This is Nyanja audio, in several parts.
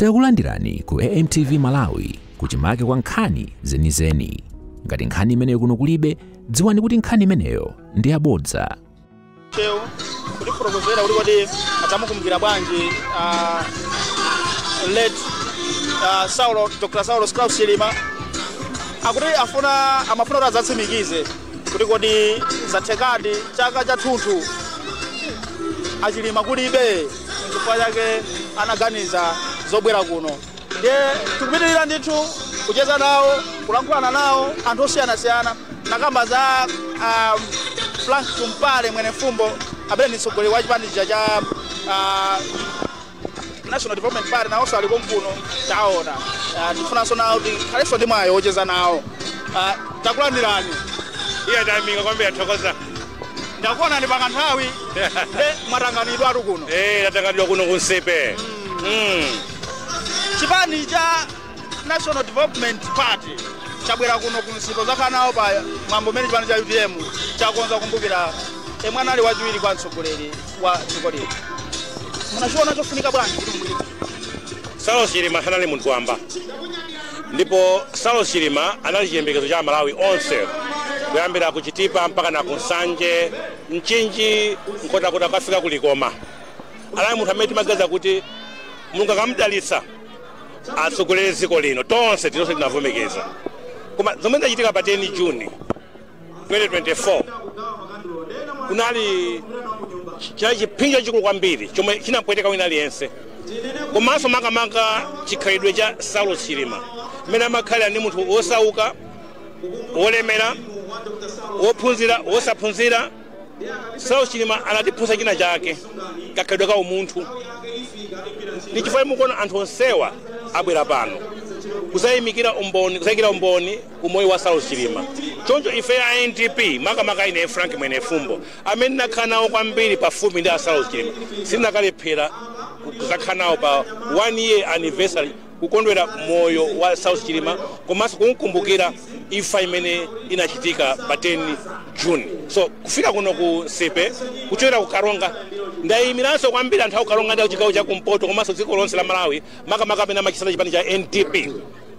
Takulandirani ku AMTV Malawi kuchimake kwa nkhani zenizeni. Ngati nkhani imeneyo kuno kulibe, dziwani kuti nkhani imeneyo ndi yabodza. Cheo kuti proposera uli kodi atamukumbukira bwanji late Dr. Saulo Klaus Chilima akuti amafuna kuti adzatsimikize kuti kodi zathekadi chaka cha thunthu Achilima kulibe chifukwa chake anaganiza zobwera kuno. Ndiye tikupitirira ndithu kucheza nawo, kulankhulana nawo anthu osiyana-siyana nakamba za Frank Tumpale mwene fumbo amene ni mtsogoleri wa chipani cha National Development Party nawonso ali konkuno taona. Tifunanso nawo kuti khalenso ndi mwayi wocheza nawo. Takulandirani. Iye tayamika kwambiri athokoza. Ndakuona ndi pakanthawi mwatanganidwa atu kuno. Tatanganidwa kuno kunsepe. Chipani cha National Development Party chabwera kuno kunsiko zakhanawo pa mwambo mene chipani cha UDM chakonza kumbukira mwana ali wachiwiri kwa mtsogoleri wa dziko lino. Munachiona chofunika bwanji kuti mumbukire? Saulo Chilima anali munthu wamba. Ndipo Saulo Chilima anali chiyembekezo cha Malawi onse. Kuyambira kuchitipa mpaka na kunsanje, mchinji, nkota kafika kulikoma. Anali munthu amene timagaza kuti Mulungu akamudalitsa atsogolere dziko lino tonse tinonse tinavomekeza. Koma zomwe zachitika pa 10 June 2024 kunali chipinjo chikulu kwambiri chomwe chinapweteka wina aliyense. Komanso makamaka chikhalidwe cha Saulo Chilima mmene amakhalira ndi munthu wosauka, wolemera, wophunzira, wosaphunzira. Saulo Chilima anatiphunzitsa china chake, kakhalidwe ka umunthu. Ndi chifukwa mukuona anthu onsewa abwera pano kuzayikira umboni umoyo wa Saulo Chilima. Choncho ife ya NDP makamaka ine Frank mwene fumbo amene nakhala nawo kwambiri pafupi ndi Saulo Chilima sitinakalephera kuzakhala nawo pa 1 year anniversary kukondwera moyo wa Saulo Chilima komanso kumkumbukira imfa imene inachitika pa 10 June. So kufika kuno ku Sepe kuchokera ku Karonga ndayimiranso kwambiri anthu akukaronga ndi chigawo cha kumpoto komanso dziko lonse la Malawi makamaka amene amachitsa chipani cha NDP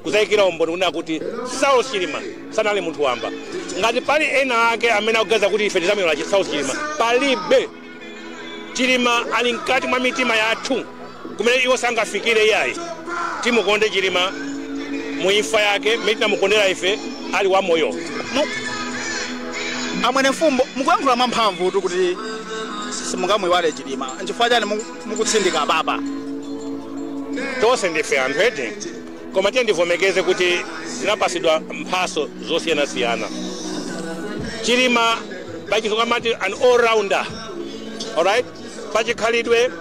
kuzayikira umboni kunena kuti Saulo Chilima sanali munthu wamba. Ngati pali ena ake amene akugaza kuti ife tizamira cha Saulo Chilima, palibe. Chilima ali mkati mwa mitima yathu kumene iwo sangafikire yayi. Timukonde Chilima muimfa yake mmene tinamukondera ife ali wa moyo. Amwene fumbo mukuyankhula mwamphamvu kuti simungamuyiwale Chilima chifukwa chani mukutsindika baba. Tonse ndife anthu edi koma tiye ndivomekeze kuti zinapasidwa mphaso zosiyana-siyana. Chilima pachizungu amati an all-rounder, alright? Pachikhalidwe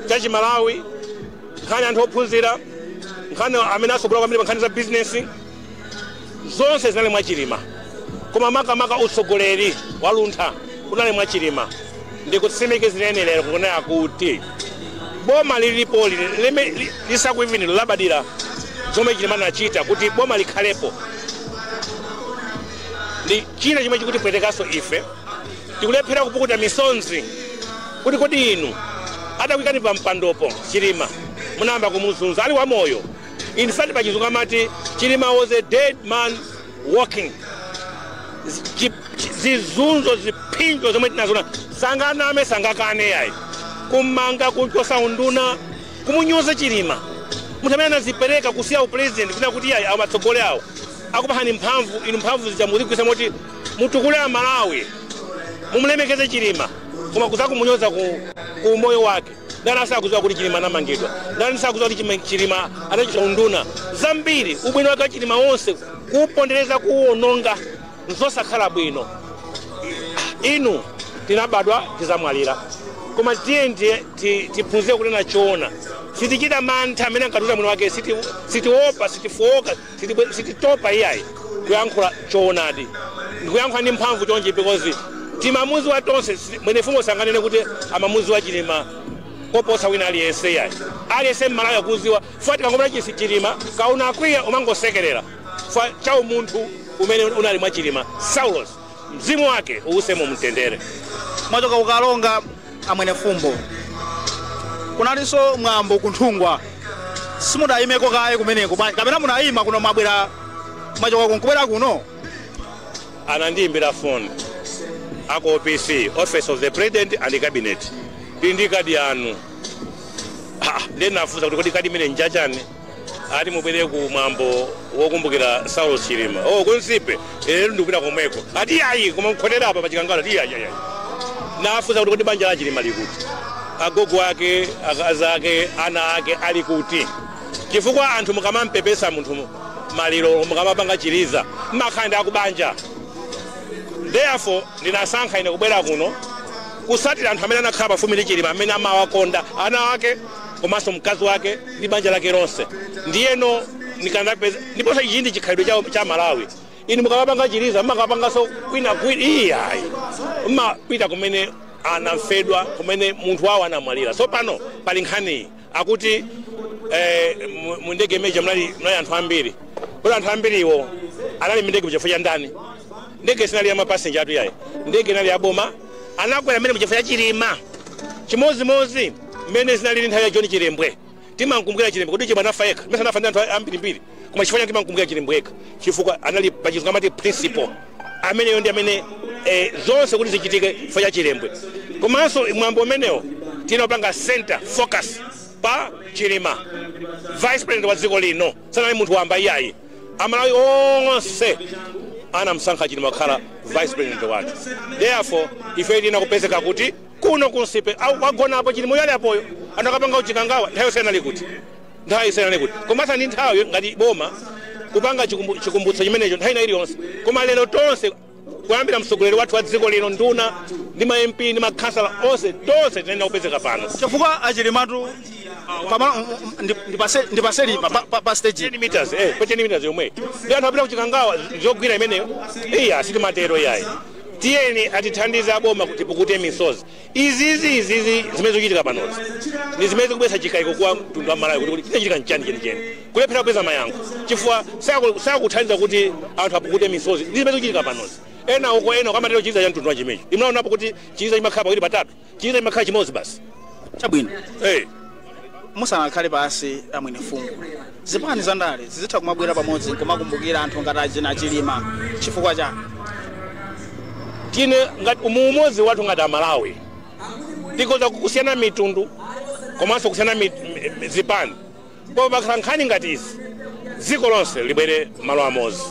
cha Chimalawi, nkhani anthu ophunzira, nkhani amene asogola kwambiri nkhani za business, zonse zinali mwa Chilima. Koma makamaka utsogoleri waluntha unali mwa Chilima. Ndikutsimikizireni lero kunena kuti boma lilipo lisakuivini labadira zomwe Chilima anachita kuti boma likhalepo. Ndi china chimwe chikuti pwetekanso ife tikulephera kupukuta misonzi kuti kodi inu adakuyikani pa mpandopo Chilima munayamba kumuzunza ali wa moyo. In fact pachizungu amati Chilima was a dead man walking. Zizunzo zipinjo zomwe tinazona sanganame sangakane yayi kumanga kuchosa unduna kumunyoza Chilima munthu amene anazipereka kusiya upresident kuna kuti yayi amatsogole awo akupahani mphamvu inu mphamvu zichamulikwisa moti mutukule Malawi mumulemekeze Chilima koma kuzakumunyoza ku moyo wake. Ndani asakuziwa kuti Chilima anamangidwa, ndani asakuziwa kuti Chilima anachita unduna zambiri. Ubwino wake Chilima wonse kupondereza kuwononga nzosakhala bwino. Inu tinabadwa tizamwalira koma tiye tiphunzire kunena choona. Sitichita mantha amene ankatuta mwini wake, sitiopa, sitifoka, sititopa iyayi kuyankhula choonadi. Ndikuyankhula ndi mphamvu chonje because timamuzi wa tonse mwene fumbo sanganene kuti amamuzi wa Chilima koposa wina aliyense yayi. Aliyense Malawi akuziwa fuati kangomera Chilima kauna akwiya umangosekerera fa cha umunthu umene unali mwa Chilima. Saulo mzimu wake uusemo mtendere. Mwachoka kukalonga amwene fumbo kunalinso mwambo kunthungwa simudayimeko kaye kumeneko bwanji kapena munayima kuno mwabwera mwachoka kunkubwera kuno anandiyimbira phone ako OPC Office of the President and the Cabinet ndi kadi yanu ndenafuza kuti kodi kadi imene njachani ati mubwere ku mwambo wokumbukira Saulo Chilima kunsipe ndikupita komweko ati ayi koma mkhotera apa pachikangala ati ayi nafuza kuti kodi banja la Chilima likuti agogo ake akazi ake ana ake ali kuti chifukwa anthu mukamampepesa munthu maliro mukamapanga chiliza makhanda akubanja. Therefore ndinasankha ine kubwera kuno kusatira anthu amene anakhala pafupi ndi Chilima amene amawakonda ana ake komanso mkazi wake ndi banja lake lonse ndiyeno nikanapeza ndiponso ichi ndi chikhalidwe cha Malawi. Inu mukamapanga chiliza makapanganso kwina iyayi mapita kumene anamfedwa kumene munthu wawo anamwalira. So pano pali nkhani akuti mundege meja mnali anthu ambiri kodi anthu ambiriwo anali mindege muchifo cha ndani ndege sinali ya mapasenja atu yayi ndege inali ya boma anakwera mmene muchifo cha Chilima chimozimozi mmene zinali nthawi ya John Chilembwe timankumbukira Chilembwe kuti chibwana faeka mesa nafa ndi anthu ambirimbiri koma chifo chake timankumbukira Chilembwe chifukwa anali pachizungu amati principle ameneyo ndi amene zonse kuti zichitike chifo cha Chilembwe. Komanso mwambo umenewo tinopanga center focus pa Chilima vice president wa dziko lino sanali munthu wamba iyayi Amalawi onse anamsankha Chilima kukhala vice president wake. Therefore ife tina kupezeka kuti kuno kunsipe au wagonapo Chilima yale apoyo anakapanga uchikangawa nthawi senali kuti komanso ndi nthawi ngati boma kupanga chikumbutso chimenecho nthawi ina iliyonse koma lero tonse kuyambira mtsogoleri wathu wa dziko lino nduna ndi ma MP ndi makhansala onse tonse tinena kupezeka pano chifukwa achilimatu ndipaseli pa stage 10 meters pa 10 meters yomwe ndi anthu apita kuchikangawa zogwira imeneyo asiti matero yayi tiyeni atithandize aboma kuti pukute misozi izizi zimene zochitika panozi ndi zimene zikubwesa chikayiko kwa mtundu wa Malawi kuti chinachitika nchani chenicheni kulephera kupeza mayankho chifukwa sakuthandiza kuti anthu apukute misozi ndi zimene zochitika panozi ena uko kamatero chiliza cha mtundu wa chimechi imnaonapo kuti chiliza chimakhala pawiri patatu chiliza chimakhala chimodzi basi chabwino musanakhale pasi amwene fungo zipani za ndale zizitha kumabwera pamodzi kumakumbukira anthu ngati achina Chilima chifukwa chani tine ngati umodzi wathu ngati Amalawi tikoza kusiyana mitundu komanso kusiyana zipani koma pakhala nkhani ngati izi dziko lonse libwere malo amodzi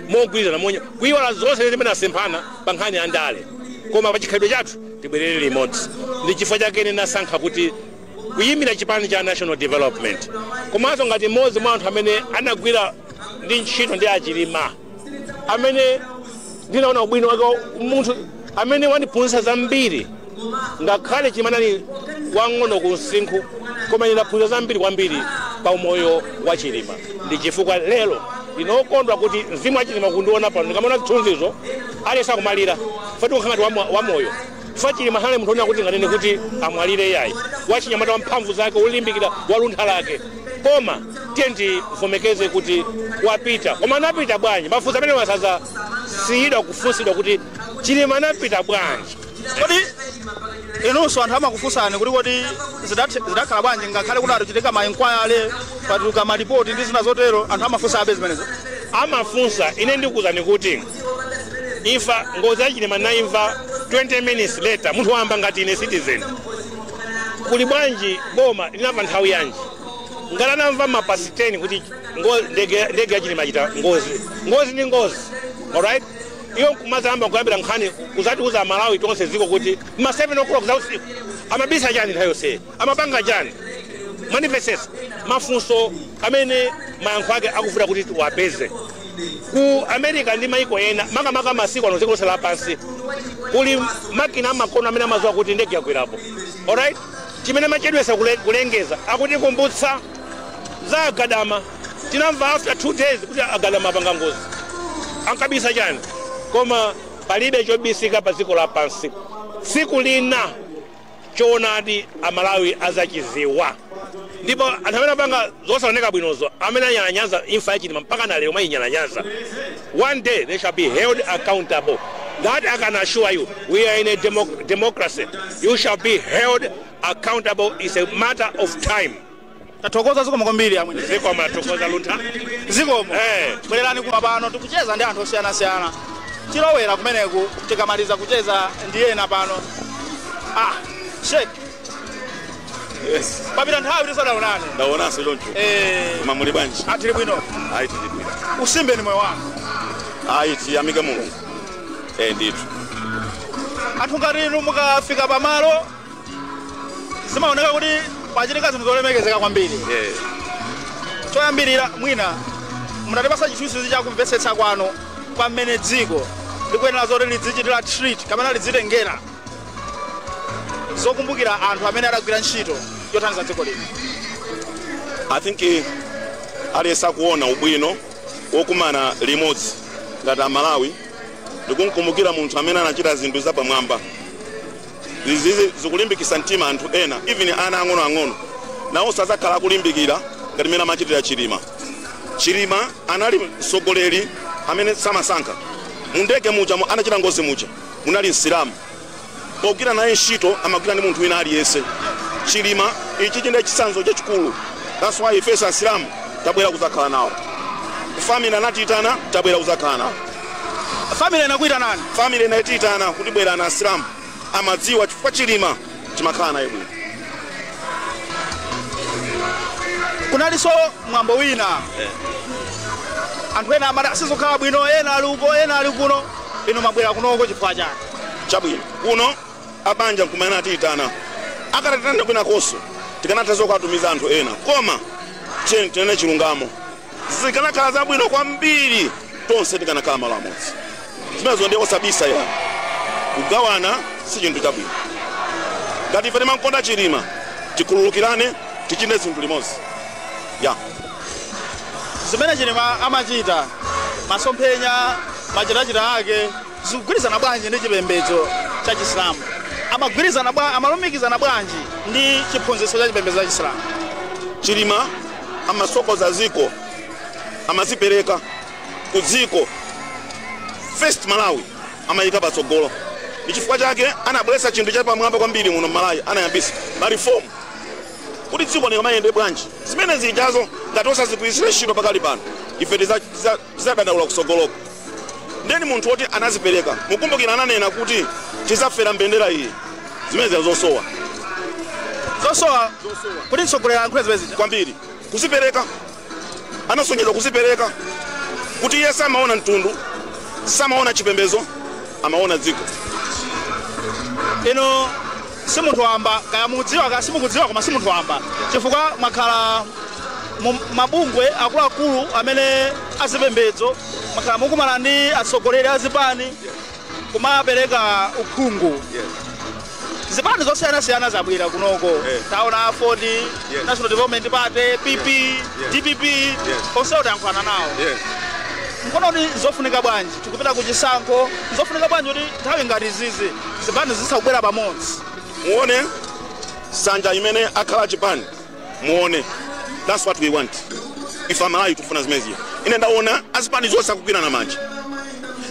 mogwirizana monye kuiwala zonse zimene asemphana pa nkhani ya ndale koma pa chikhalidwe chathu tibwerere limodzi. Ndi chifukwa chake ndinasankha kuti kuyimira chipani cha national development komanso ngati mmodzi mwa anthu amene anagwira ndi ntchito ndi Achilima amene ndinaona ubwino wake munthu amene wandiphunzitsa zambiri ngakhale chimanali wang'ono kunsinkhu koma ndinaphunzitsa zambiri kwambiri pa umoyo wa Chilima. Ndi chifukwa lero ndinokondwa kuti mzimu wa Chilima kundiona pano ndikamaona zithunzizo alesa kumalira fati ukhangati wa moyo chifukwa Chilima sanali munthu onena kuti ngatene kuti amwalire yayi wachinyamata wamphamvu zake ulimbikira waluntha lake koma tiye ndivomekeze kuti wapita koma anapita bwanji mafunso amene wasaza siyidwa kufunsidwa kuti Chilima anapita bwanji. Kodi inunso anthu amakufunsani kuti kodi zidakhala bwanji ngakhale kuti atichitika mainkwayale patuka maripoti ndi zina zotero anthu amafunsa abe zimenezo amafunsa ine ndikuzani kuti imfa ngozi ya Chilima naimva 20 minutes later munthu wamba ngati ine citizen kuli bwanji boma linamva nthawi yanji ngati anamva mapasi 10 kuti ndege ya Chilima chita ngozi ndi ngozi alright iyo kumazamba kuyambira nkhani kuzati uza Malawi tonse ziko kuti ma 7 o'clock za usiku amabisa chani nthawi yonse amapanga chani manifestation mafunso amene mayankho ake akufuta kuti wapeze ku America ndi maiko ena makamaka masiku ano ziko la pansi kuli makina amakono amene amaziwa kuti ndege yakwerapo alright chimene machedwesa kulengeza akuti kumbutsa za Agadama tinamva after 2 days kuti Agadama apanga ngozi ankabisa chani koma palibe chobisika pa dziko la pansi siku lina choonadi Amalawi azachiziwa ndipo anthu amene apanga zosaoneka bwinozo amene anyalanyaza imfa ya Chilima mpaka na lero mainyalanyaza one day they shall be held accountable. That I can assure you. We are in a democracy. You shall be held accountable. It's a matter of time. Tatokoza zikomo kwambiri amwene. Zikomo tokoza lunta. Zikomo. Bwererani kuma pano tikucheza ndi anthu osiyana-siyana. Tilowera kumeneku tikamaliza kucheza ndi ena pano. Sheikh. Yes. Papita nthawi tisadaonane. Ndaonanso choncho. Koma muli bwanji? Tili bwino. Tili bwino. Usimbe ni moyo wanga. Tiyamike Mulungu. Ndithu. Anthu ngati inu mukafika pamalo zimaoneka kuti pachitika zinthu zolemekezeka kwambiri. Choyambirira mwina munatipasa chithunzi chakumvetsetsa kwanu pamene dziko likuyenera zoti lidzichitira treat kapena lidzitengera zokumbukira anthu amene adagwira ntchito yothandiza dziko lino. I think aliyense akuona ubwino wokumana limodzi ngati Malawi ndikumkumbukira munthu amene anachita zinthu zapamwamba. Izi zikulimbikitsa mtima anthu ena, even ana ang'ono nawo sazakhala akulimbikira ngati mene amachitira Chilima anali mtsogoleri amene samasankha. Mundege muja anachita ngozi muja munali Msilamu. Pogwira naye ntchito amagwira ndi munthu wina aliyense. Chilima ichi ndi chitsanzo chachikulu. That's why ife Asilamu tabwera kuzakhala nawo. Family anatitana tabwera kuzakhala nawo. Family inakuita nani? Family inatitana kuti bwera na Asilamu. Amadziwa chifukwa Chilima chimakhala naye bwino. Kunaliso mwambo wina. Anthu ena amati sizokhala bwino, ena ali uko, ena ali kuno. Ino mabwera kunoko chifukwa chani? Chabwino. Kuno abanja nkumana atitana. Akatatana kwina koso. Tikanathazo kwatumiza anthu ena. Koma tene chilungamo. Zikanakhala zabwino kwambiri tonse tikanakhala malo amodzi. Zimenezo ndiye osabisa ya. Kugawana si chinthu chabwino. Ngati ife timankonda Chilima, tikhululukirane, tichite zinthu limodzi. Zimene Chilima amachita, masomphenya, machitachita ake, zikugwirizana bwanji ndi chipembedzo cha Chisilamu. Amalumikizana bwanji ndi chiphunzitso cha chipembedzo cha Chisilamu. Chilima amasokoza ziko, amazipereka ku dziko. First Malawi amayika patsogolo. Chifukwa chake anabweretsa chinthu cha pamwamba kwambiri muno Malawi, anayambisa reform. Kuti dziko limayende bwanji. Zimene zijazo ngati osazigwirisira ntchito pakali pano. Ife tizadandaula kusogoloko. Ndeni munthu woti anazipereka. Mukumbukira ananena kuti tizafera mbendera iyi. Zimene zosowa. Zosowa. Kuti tsogolera ankhule zimene kwambiri. Kuzipereka. Anasonyeza kuzipereka. Kuti iye samaona mtundu, samaona chipembezo, amaona dziko. Ino si munthu wamba, kaya mudziwa kaya simukudziwa koma si munthu wamba. Chifukwa mwakhala mabungwe akuluakulu amene azipembedzo, mwakhala mukumana ndi atsogoleri azipani kumapereka uphungu. Zipani zosiyana-siyana zabwera kunoko. Taona Ford, National Development Party, PP, DPP, onse otankhwana nawo. Mkono kuti zofunika bwanji, tikupita kuchisankho, zofunika bwanji kuti nthawi ngati izizi zipani zisakubwera pamodzi. Muone sanja imene akhala chipani. Muone. That's what we want. If Malawi tufuna zimezi. Ine ndaona azipani zonse akugwirana manja.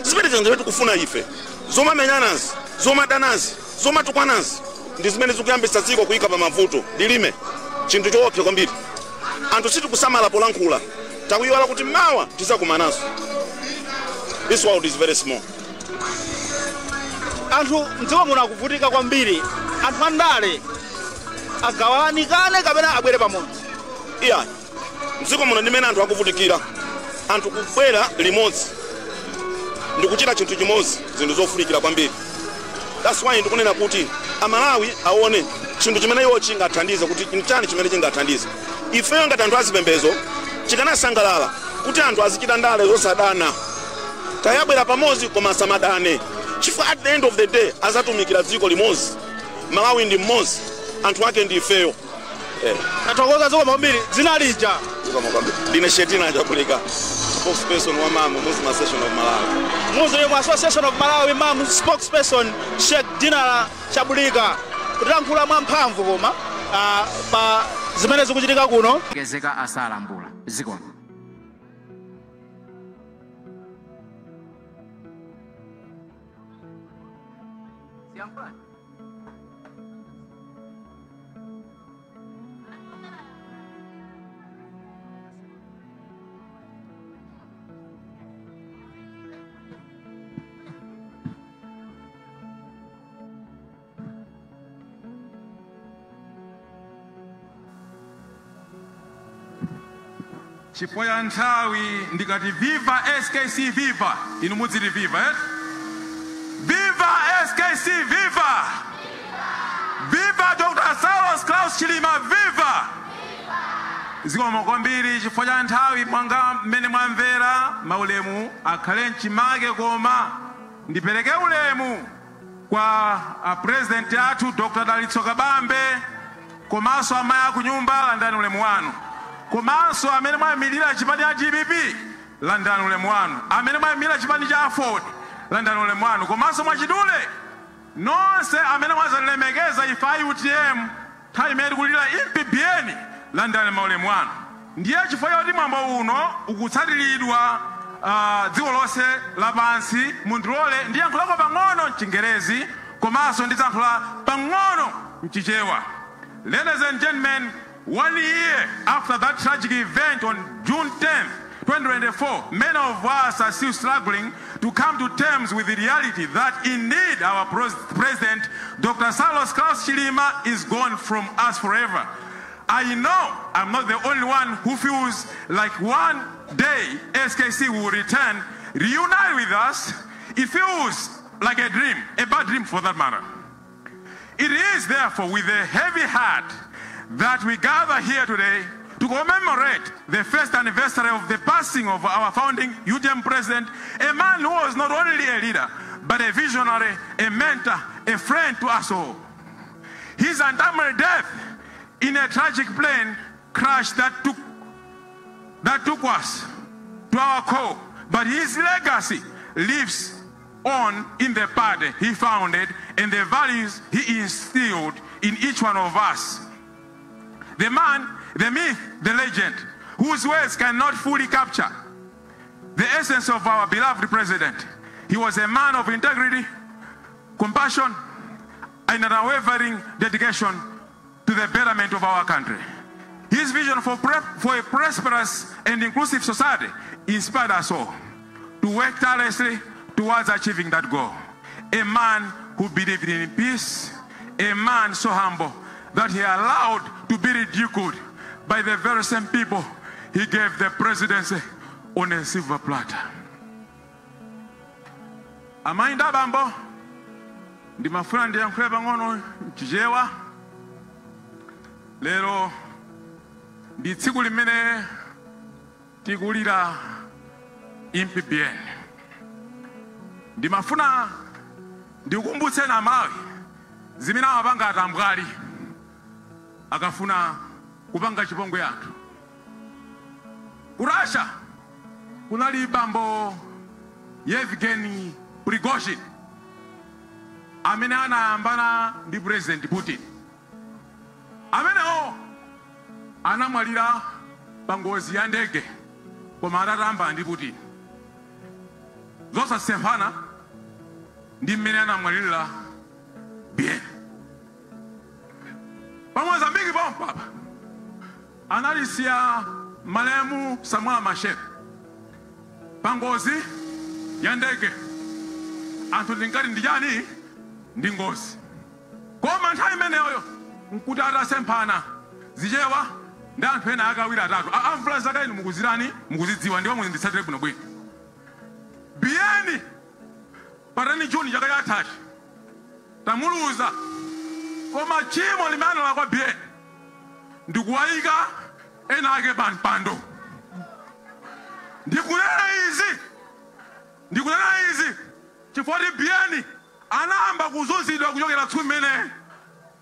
Zimene zinthu tikufuna ife. Zoma menyanazi, zoma danazi, zoma tukwanazi. Ndi zimene zikuyambisa dziko kuyika pa mavuto. Lilime. Chinthu choopsa kwambiri. Anthu sitikusamala polankhula. Takuyiwala kuti mawa tizakumanaso. This world is very small. Anthu mdziko muno akuvutika kwambiri. Anthu andale agawanikane kapena abwere pamodzi. Iya. Mdziko muno ndimene anthu akuvutikira. Anthu kubwera limodzi. Ndikuchita chinthu chimodzi, zinthu zofunikira kwambiri. That's why ndikunena kuti Amalawi aone chinthu chimene iwo chingathandize kuti nchani chimene chingathandize. Ifeyo ngati anthu azipembezo chikanasangalala kuti anthu azichita ndale zosadana. Tayabwera pamodzi koma samadane. Chifukwa at the end of the day azatumikira dziko limodzi. Malawi ndi mmodzi, anthu ake ndi ifeyo. Tatokoza ziko kwambiri, dzina lija. Ndine Shetina Chapulika, spokesperson wa MAMU, Muslim Association of Malawi. Muslim Association of Malawi, MAMU spokesperson Sheikh Dinala Chapulika. Kutilankhula mwamphamvu koma pa zimene zikuchitika kuno. Gezeka asalambula ziko. chipoya nthawi ndikati viva SKC viva inu mudziti viva viva SKC viva viva Dr. Saulos Klaus Chilima viva zikomo kwambiri chifukwa cha nthawi mwanga mmene mwamvera maulemu akhale mchimake koma ndipereke ulemu kwa president athu Dr. Dalitso Kabambe komanso amayi akunyumba landani ulemu wanu komanso amene mwayimilira chipani cha GBP landani ulemu wanu amene mwayimilira chipani cha Afford landani ulemu wanu komanso mwachidule nonse amene mwazalemekeza ifa UTM nthawi imene kulira MPBN landani maulemu wanu ndiye chifukwa choti mwambo uno ukutsatiridwa dziko lonse lapansi mundilole ndiyankhulako pang'ono mchingerezi komanso ndiyankhula pang'ono mchichewa. Ladies and gentlemen, 1 year after that tragic event on June 10th, 2024, many of us are still struggling to come to terms with the reality that indeed our president, Dr. Saulos Klaus Chilima, is gone from us forever. I know I'm not the only one who feels like one day SKC will return, reunite with us. It feels like a dream, a bad dream for that matter. It is therefore with a heavy heart that we gather here today to commemorate the first anniversary of the passing of our founding UTM president, a man who was not only a leader, but a visionary, a mentor, a friend to us all. His untimely death in a tragic plane crash that took us to our core, but his legacy lives on in the party he founded and the values he instilled in each one of us. The man, the myth, the legend, whose words cannot fully capture the essence of our beloved president. He was a man of integrity, compassion, and an unwavering dedication to the betterment of our country. His vision for a prosperous and inclusive society inspired us all to work tirelessly towards achieving that goal. A man who believed in peace, a man so humble that he allowed to be ridiculed by the very same people he gave the presidency on a silver platter. Amainda bambo ndi mafuna ndiyankhule pang'ono mchichewa. Lero ndi tsiku limene tikulira MPBN. Ndimafuna ndikukumbutse na Malawi zimene amapanga atambwali akafuna kupanga chipongwe anthu. Ku Russia kunali bambo Yevgeny Prigozhin amene anayambana ndi President Putin. Amenewo anamwalira pa ngozi ya ndege koma atatamba ndi Putin. Zosasemphana ndi mmene anamwalira bien. Pa Mozambique pomwe analisiya malemu Samuel Machel pa ngozi ya ndege. Anthu ndingati ndijani ndi ngozi. Koma nthawi imeneyo nkuti atasemphana zichewa ndi anthu ena akawiri atatu. Amvula zaka inu mukuzirani mukuzidziwa ndiwo muzinditsatire bwino bwino. Bien parani Juni chaka chatatu tamuluza koma chimo limene la kwa bien ndikuwayika ena ake pando. Ndikunena izi chifukwa bien anayamba kuzunzidwa kuchokera tsiku limene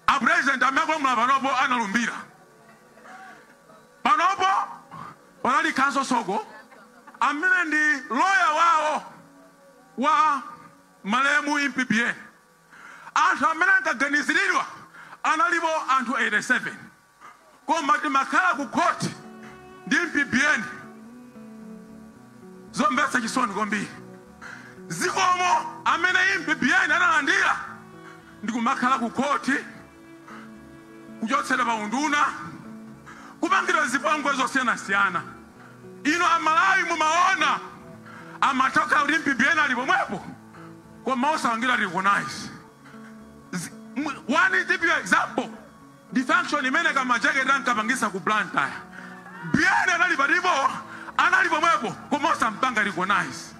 a president amakulamula panopo analumbira. Panopo panali Kanso Soko amene ndi lawyer wawo wa malemu MPBN. Anthu amene ankaganiziridwa analipo anthu 87. Koma timakhala ku court ndi MPBN zombesa chisoni kwambiri. Zikomo amene MPBN analandira ndikumakhala ku court kuchotsera pa unduna kupangira zipongwe zosiyana-siyana. Ino Amalawi mumaona amatoka MPBN ali pomwepo koma osawangira recognize. One is the example. The function imene kama jacket rank kapangisa ku Blantyre. Bien anali palipo anali pomwepo komosa mpanga recognize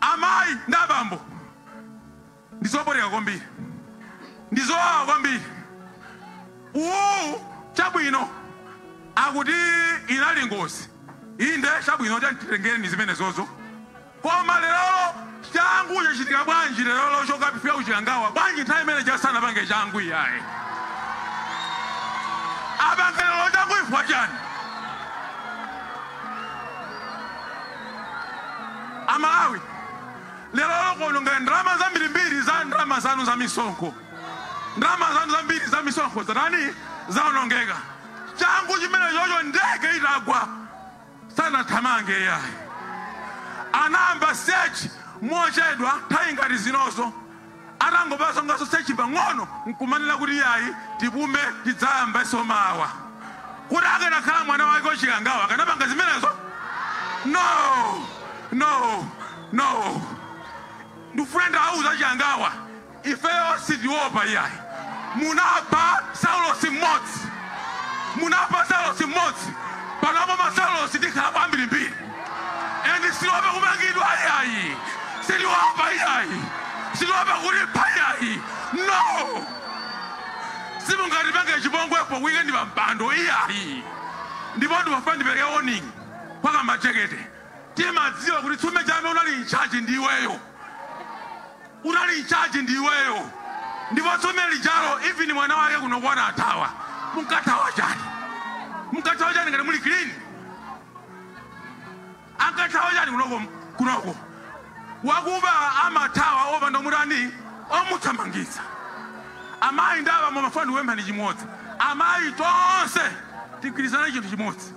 amayi ndabambo ndizoboreka kwambiri ndizowawa kwambiri chabwino akuti inali ngozi inde chabwino titengere ndi zimene zozo koma lero changu chachitika bwanji lero chokapifika kuchikangawa bwanji nthawi imene chasana pange changu iyayi abangelero changu ifwa chani Amalawi lero kono ngati ndalama zambirimbiri za ndalama zanu za misonkho ndalama zanu zambiri za misonkho zatani zaonongeka changu chimene chocho ndege itagwa sana thamange yayi anamba search mochedwa nthawi ngati zinozo atangopasa ngaso search pang'ono nkumanena kuti yayi tipume tidzayamba somawa kuti akanakhala mwana wake ochikangawa akanapanga zimenezo no ndifunda auza chikangawa ifeyo sitiopa yayi munapa Saulos mmodzi panopo masaulos tikhala kwambirimbiri and siliopa kumangidwa yayi siliopa yayi siliopa kulipa yayi no simungati pange chipongwepo weekend pampando iyayi ndipo ndipafuna ndipereke warning kwaka machekete timadziwa kuti tsume chame unali in charge ndiweyo ndipo tsume lijalo even mwana wake kunokwana atawa munkatawa chani ngati muli clean ankatawa chani kunoko wakuba amatawa opanda mutani omuthamangitsa amayi ndaba mumafani wemphani chimodzi amayi tonse tigwirizane chinthu chimodzi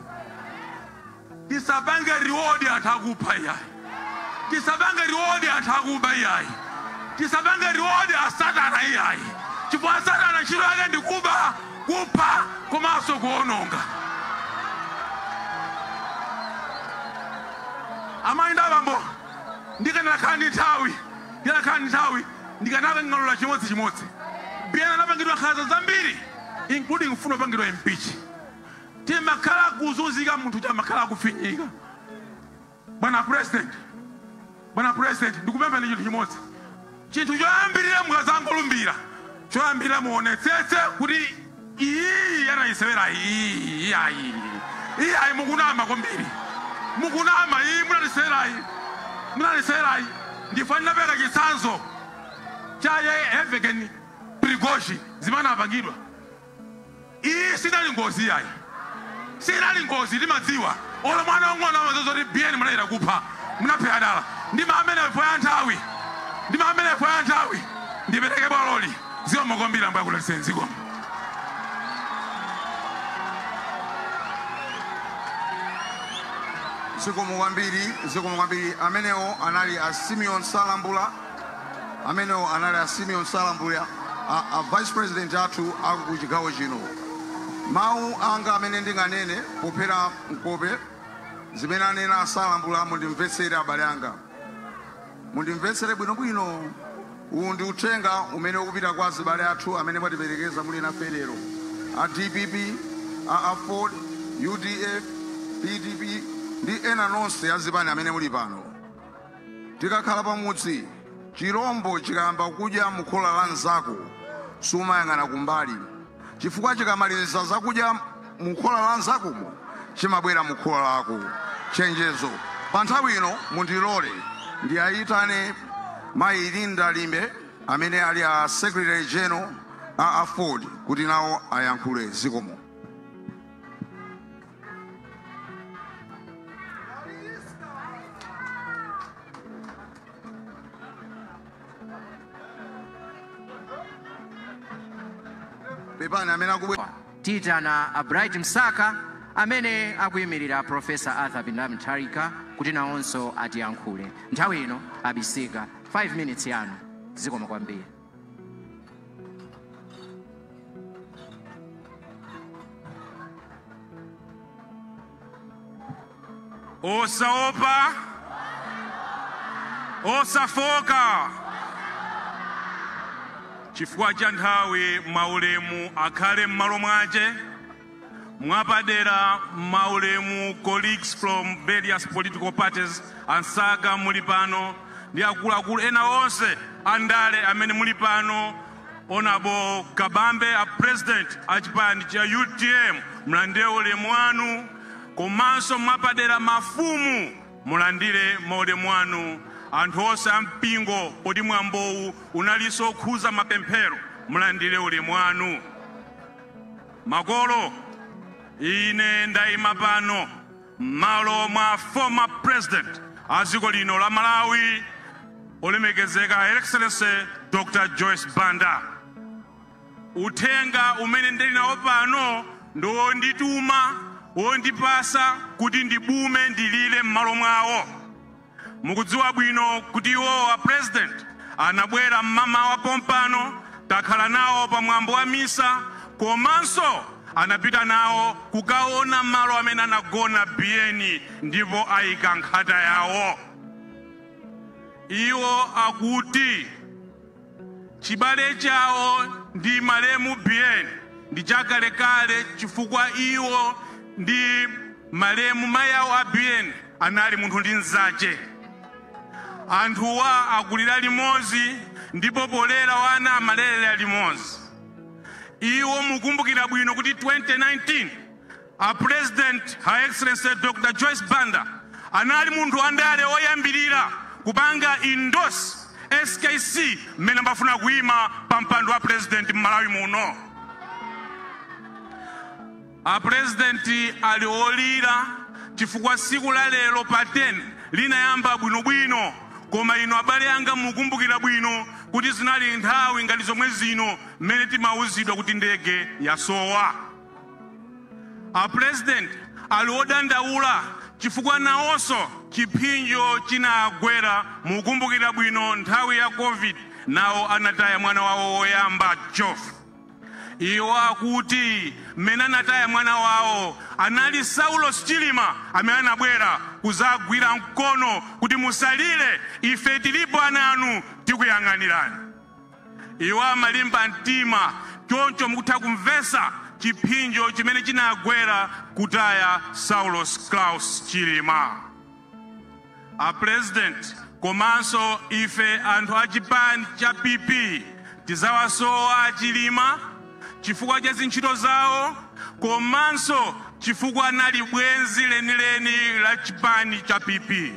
tisapange reward atakupha iyayi tisapange reward atakuba iyayi tisapange reward asatana iyayi chifukwa satana ntchito yake ndikuba kupha komanso kuononga amayi ndabambo ndikanakhala ndi nthawi ndikanaka ngalola chimodzimodzi biyana napangidwa nkhanza zambiri including mfuno pangidwa impeach timakhala kuzunzika munthu chamakhala kufinyika bwana president ndikupempha chinthu chimodzi chinthu choyambirira mukazangolumbira choyambirira muonetsetse kuti iyi anayisewera iyayi mukunama kwambiri mukunama iyi munalisewerayi ndifanira peka chitsanzo chaye Evgeny Prigozhin zimene apangidwa iyi sinali ngozi yayi sinali ngozi timadziwa olo mwana wang'ono amazozo ti biyeni munayira kupha munaphera dala ndima amene fo ya nthawi ndipereke bwaloli zikomo kwambiri ambuye akudalitseni zikomo zikomo kwambiri amenewo anali a Simeon Salambula a vice president athu akuchigawo chino mawu anga amene ndinganene pophera mkope zimene anena Salambula mundimvetsere abale anga mundimvetsere bwinobwino uwu ndi uthenga umene ukupita kwa azibale athu amene mwatiperekeza muli nafe lero a DPP a Ford UDF PDP ndi ena nonse azibani amene muli pano tikakhala pamudzi chirombo chikayamba kudya mukhola la nzako sumayang'ana kumbali chifukwa chikamaliza zakudya mukhola la nzakomo chimabwera mukhola lako chenjezo pa nthawi ino mundilole ndiyayitane mayi Linda Limbe amene ali a secretary general a Ford kuti nawo ayankhule zikomo titana a Bright Msaka amene akuyimirira Professor Arthur Binda Mutharika kuti nawonso atiyankhule nthawi ino abisika 5 minutes yanu zikomo kwambiri osaopa osafoka chifukwa cha nthawi maulemu akhale m'malo mwace mwapadera maulemu colleagues from various political parties ansaga muli pano ndi akuluakulu ena onse andale amene muli pano Honorable Kabambe a president a chipani cha UTM mlandire ulemu wanu komanso mwapadera mafumu mulandire maulemu wanu anthu onse ampingo poti mwambowu unalinso okhuza mapemphero mulandire ulemu wanu makolo ine ndayima pano m'malo mwa former president a dziko lino la Malawi olemekezeka Excellency Dr. Joyce Banda uthenga umene ndili nawo pano ndondituma wondipasa kuti ndibume ndilile m'malo mwawo mukudziwa bwino kuti iwo a president anabwera mmamawa pompano takhala nawo pamwambo wa misa komanso anapita nawo kukaona malo amene anagona biyeni ndipo ayika nkhata yawo iwo akuti chibale chawo ndi malemu biyeni ndi chakalekale chifukwa iwo ndi malemu mayawo a biyeni anali munthu ndi nzache anthuwa akulira limodzi ndipo polera wana amalelera limodzi iwo mukumbukira bwino kuti 2019 a president Her Excellency Dr. Joyce Banda anali munthu andale oyambirira kupanga endorse SKC mmene ambafuna kuyima pa mpando wa president m'Malawi muno a president ali olira chifukwa siku la lero pa 10 linayamba bwinobwino koma ino abale anga mukumbukira bwino kuti zinali nthawi ngati zomwe zino mmene timauzidwa kuti ndege yasowa a president ali odandaula chifukwa nawonso chipinjo chinagwera mukumbukira bwino nthawi ya COVID nawo anataya mwana wawo woyamba Jofu iwo akuti mmene anataya mwana wawo anali Saulos Chilima amene anabwera kuzagwira mkono kuti musalire ife tilipo ana anu tikuyang'anirani iwo amalimba mtima choncho mukutha kumvesa chipinjo chimene chinagwera kutaya Saulos Klaus Chilima a president komanso ife anthu a chipani cha PP tizawasowa Chilima chifukwa cha zintchito zawo komanso chifukwa anali bwenzi lenileni la chipani cha PP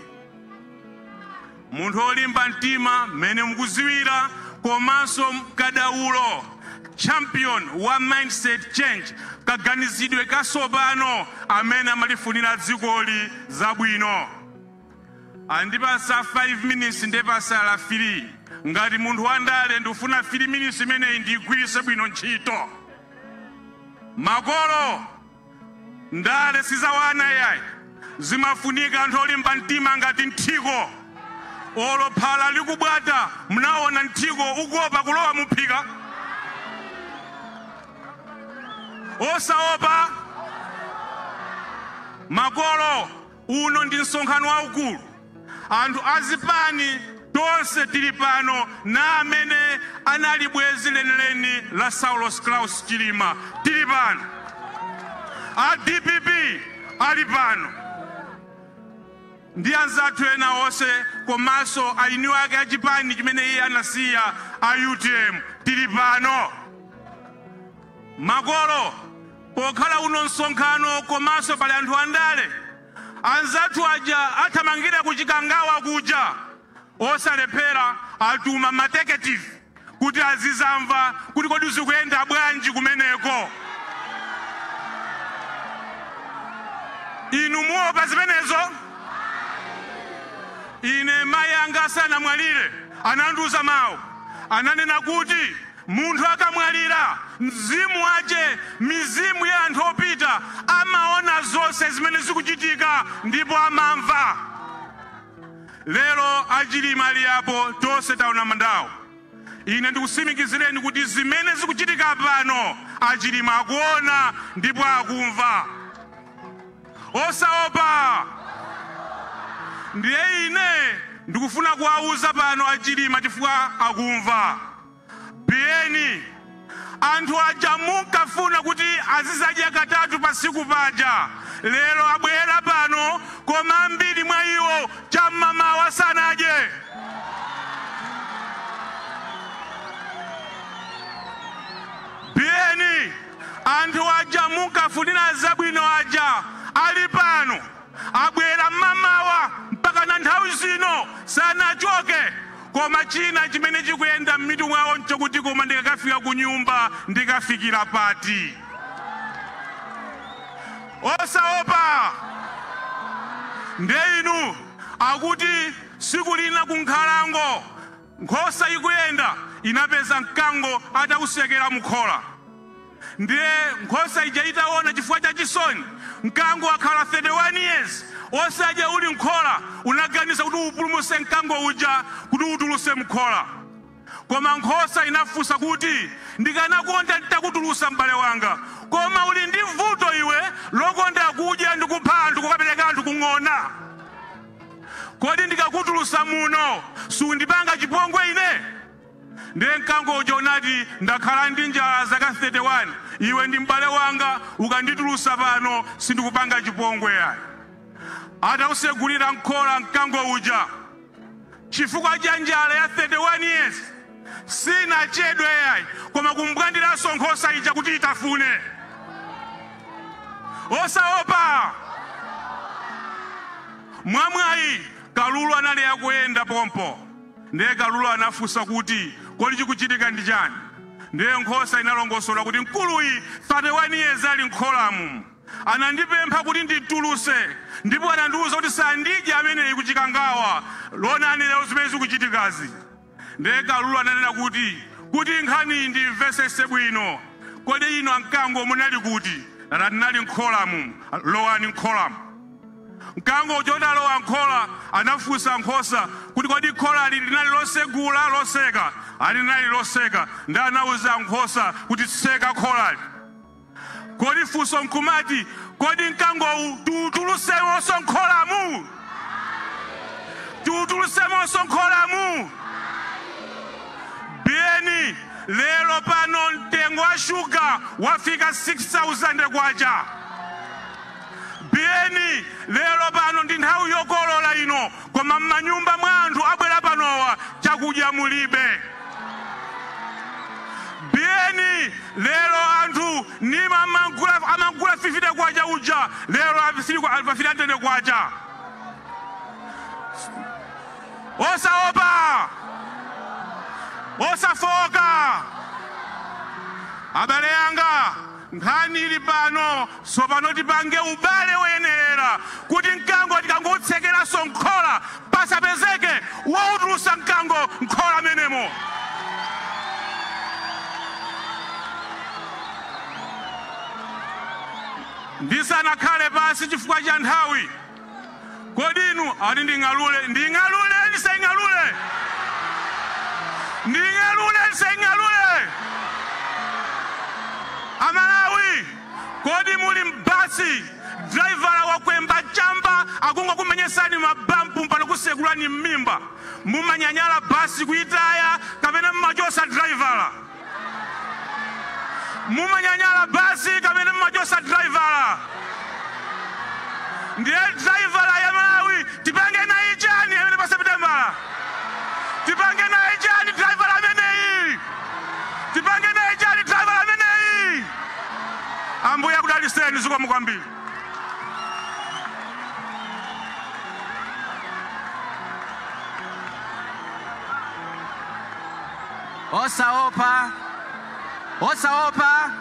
munthu olimba mtima mmene mukuziwira komanso kadaulo champion wa mindset change kaganizidwe kasopano amene amalifunira dzikoli zabwino andipasa 5 minutes ndepasala 3 ngati munthu wandale ndifuna 3 minutes imeneyi ndigwirise bwino ntchito makolo ndale sizawana yayi zimafunika anthu olimba mtima ngati nthiko olo phala likubwata mnaona nthiko ukuopa kulowa muphika osaopa makolo uno ndi msonkhano waukulu anthu azipani tonse tili pano na amene anali bwenzi lenileni la Saulos Klaus Chilima tili pano a DPP ali pano ndi anzathu ena onse komanso ainiwo ake achipani chimene iye anasiya a UTM tili pano makolo pokhala uno msonkhano komanso pali anthu andale anzathu aja athamangira kuchikangawa kuja osalephera atuma mateketive kuti azizamva kuti kodi zikuyenda bwanji kumeneko inu muopa zimenezo ine mayi anga asanamwalire anandiuza mawu ananena kuti munthu akamwalira mzimu wace mizimu ya anthu opita amaona zonse zimene zikuchitika ndipo amamva lero Achilima ali apo tonse taona mandawo ine ndikusimikizireni kuti zimene zikuchitika pano Achilima akuona ndipo akumva osaopa ndiye ine ndikufuna kuwauza pano Achilima chifukwa akumva biyeni anthu aja munkafuna kuti azizadya katatu pa tsiku paja, lero abwera pano koma ambiri mwa iwo cham'mamawa sanadye. Biyeni anthu aja munkafunira zabwino aja ali pano abwera m'mamawa mpaka na nthawi zino sanachoke, koma china chimene chikuyenda m'mitu mwawo nchokuti koma ndikakafika ku nyumba ndikafikira pati. Osaopa nde inu akuti siku lina ku Nkhalango nkhosa ikuyenda inapeza mkango atausekera mukhola. Ndiye nkhosa ija itaona chifukwa cha chisoni mkango akhala 31 years osadya uli mkhola, unaganiza kuti upulumuse mkango uja kuti utuluse mkhola. Koma nkhosa inafunsa kuti ndikanakonda nditakutulusa m'bale wanga, koma uli ndi vuto iwe lokonda kudya ndi kupha anthu kukapereka anthu kung'ona. Kodi ndikakutulusa muno sundipanga chipongwe ine? Ndiye mkango uja unati ndakhala ndi njala zaka 31, iwe ndi m'bale wanga ukanditulusa pano sindikupanga chipongwe yayi. Atawusegulira mkhola mkango uja chifukwa cha njala ya 31 years sinachedwe yayi, koma kumbwandiranso nkhosa ija kuti itafune. Osaopa mwamwayi kalulu anali akuyenda pompo, ndiye kalulu anafunsa kuti kodi chikuchitika ndi chani? Ndiye nkhosa inalongosola kuti mkuluyi 31 years ali mkholamu anandipempha kuti ndituluse, ndipo anandiwuza kuti sandidya ameneyi kuchikangawa lonani lero zimene zikuchitikazi. Ndiye kalulu ananena kuti nkhani ndimvesese bwino, kodi ino mkango munali kuti? Nati nali mkholamu, lowani mkholamu. Mkango uja utalowa mkhola anafunsa nkhosa kuti kodi khola linali losegula loseka? Ali nali loseka. Ndiye anawuza nkhosa kuti seka kholali. Kodi funso nkumati kodi mkango tutulusemonso mkholamu? Tutulusemonso mkholamu? Biyeni lero pano mtengo wa shuga wafika 6,000 kwacha. Biyeni lero pano ndi nthawi yokolola ino, koma m'manyumba mwa anthu abwera panowa chakudya mulibe. Biyeni lero anthu nima amagula 50 kwacha uja, lero alipafika 10 kwacha. Osaopa, osafoka abale yanga, nkhani ili pano sopano tipange ubale woyenerera kuti mkango tikangotsekeranso nkhola pasapezeke wautulusa mkango nkhola menemo. Ndisanakhale pasi chifukwa cha nthawi, kodi inu ali nding'alule? Nding'alule ndiseng'alule? Nding'alule ndiseng'alule? Amalawi, kodi muli mbasi driver wakwemba chamba akungokumenyesani mabampu mpano kusegulani mmimba, mumanyanyala basi kuitaya kapena mmachosa driver? Mumanyanyala basi kapena mmachosa driver? Ndiye driver ya Malawi tipange naye chani amene pa September? Tipange naye chani driver ameneyi? Tipange naye chani driver ameneyi? Ambuye akudaliseni zikomo kwambiri. Osaopa, osaopa,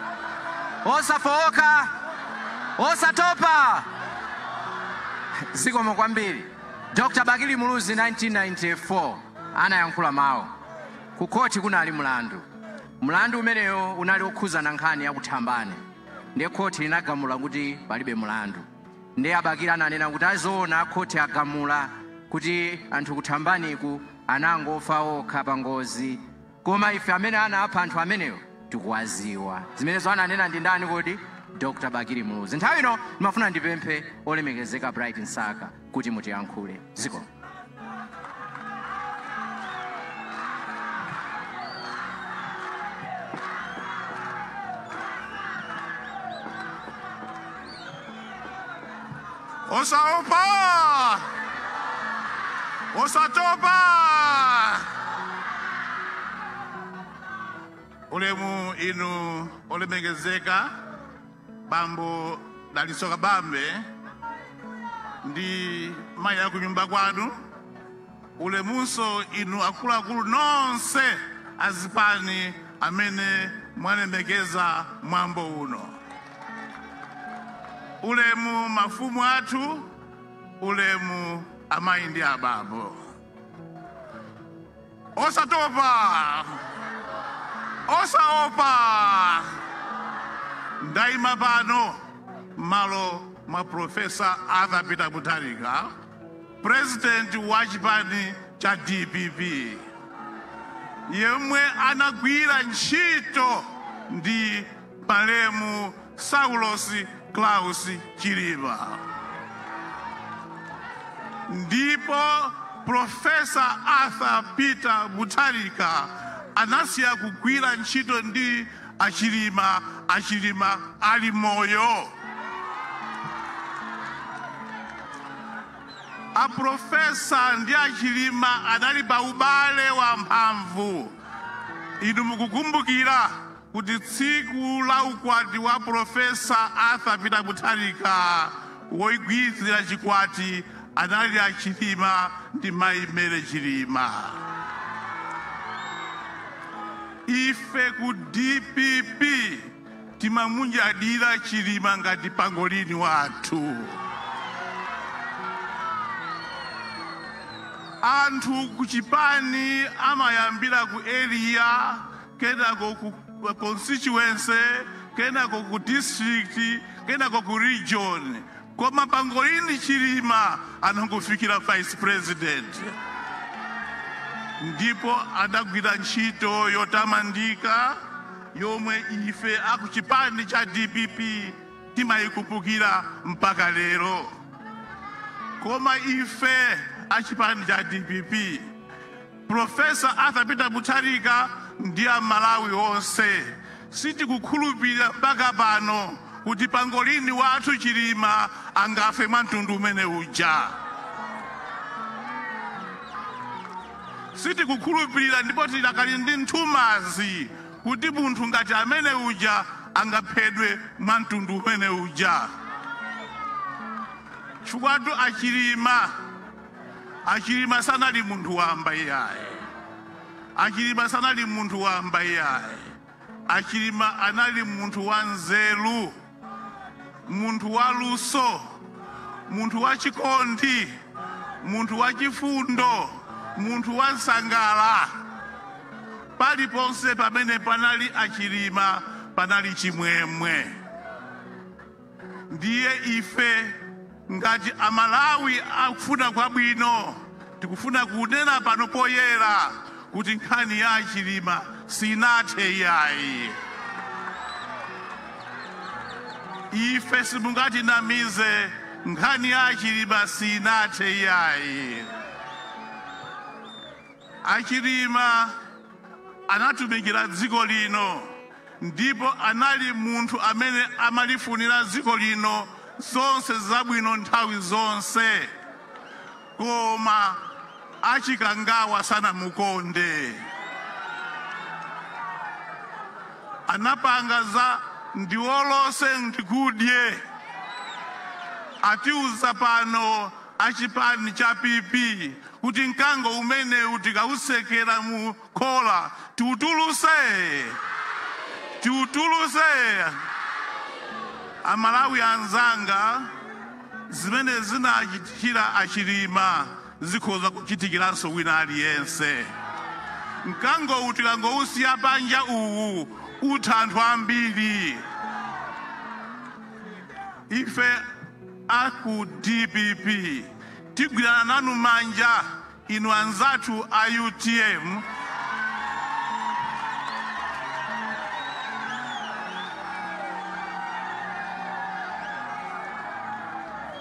osafoka, osatopa. Zikomo kwambiri. Dr. Bagili Muluzi 1994 anayankhula mawu. Ku koti kunali mlandu. Mlandu umeneyo unali okhuza na nkhani ya kuthambani. Ndiye koti linagamula kuti palibe mlandu. Ndiye Bagili ananena kuti azoona koti agamula kuti anthu kuthambaniku anangofa okha pa ngozi, koma ife amene anapha anthu ameneyo tikuwaziwa. Zimenezo ananena ndi ndani kodi? Dr. Bagili Muluzi. Nthawi ino ndimafuna ndipemphe olemekezeka Bright Nsaka kuti mutiyankhule. Zikomo. Osaopa! Osatopa! Ulemu inu olemegezeka bambo Dalisoka Bambe ndi maya kunyumba kwanu. Ulemunso inu akuluakulu nonse azipani amene mwalemekeza mwambo uno. Ulemu mafumu athu, ulemu amayi ndi abambo. Osatopa! Osaopa! Ndaima pano malo mwa Profesa Arthur Peter Mutharika, President wa chipani cha DPP, yemwe anagwira ntchito ndi Malemu Saulos Klaus Chilima. Ndipo Profesa Arthur Peter Mutharika anasiya kugwira ntchito ndi Achilima ali moyo. A Profesa ndi Achilima anali pa ubale wa mphamvu. Inu mukukumbukira kuti tsiku la ukwati wa Profesa Arthur Peter Mutharika woigwirizira chikwati anali Achilima ndi mayi Mary Chilima. Ife ku DPP timamunyadira Chilima ngati pangolini wathu. Anthu kuchipani amayambira ku area, kenako ku constituency, kenako ku district, kenako ku region. Koma pangolini Chilima anangofikira vice president. Ndipo adagwira ntchito yotamandika yomwe ife akuchipani cha DPP timayikumbukira mpaka lero. Koma ife achipani cha DPP, Profesa Arthur Peter Mutharika ndi Amalawi onse sitikukhulupirira mpaka pano kuti pangolini wathu Chilima angafe mtundu umene uja. Sitikukhulupirira ndipo tidakali ndi nthumazi kuti munthu ngati amene uja angaphedwe mtundu umene uja. Chifukwa Achilima sanali munthu wamba iyaye. Achilima sanali munthu wamba iyaye. Achilima anali munthu wa nzeru, munthu wa luso, munthu wa chikondi, munthu wa chifundo, munthu wa nsangala. Paliponse pamene panali Achilima panali chimwemwe. Ndiye ife ngati Amalawi akufuna kwabwino tikufuna kunena pano poyera kuti nkhani ya Achilima sinathe iyayi. Ife simungati namize nkhani ya Achilima sinathe iyayi. Achilima anatumikira dziko lino ndipo anali munthu amene amalifunira dziko lino zonse zabwino nthawi zonse. Koma achikangawa sanamukonde. Anapanga za ndiwolose ndikudye. Atiuza pano achipani cha PP kuti mkango umene utikausekera mu khola tiutuluse. Amalawi anzanga zimene zinachitikira Achilima zikhoza kuchitikiranso wina aliyense. Mkango utikangousiya panja uwu utha anthu ambiri. Ife aku DPP tigwirana nanu manja inu anzathu a UTM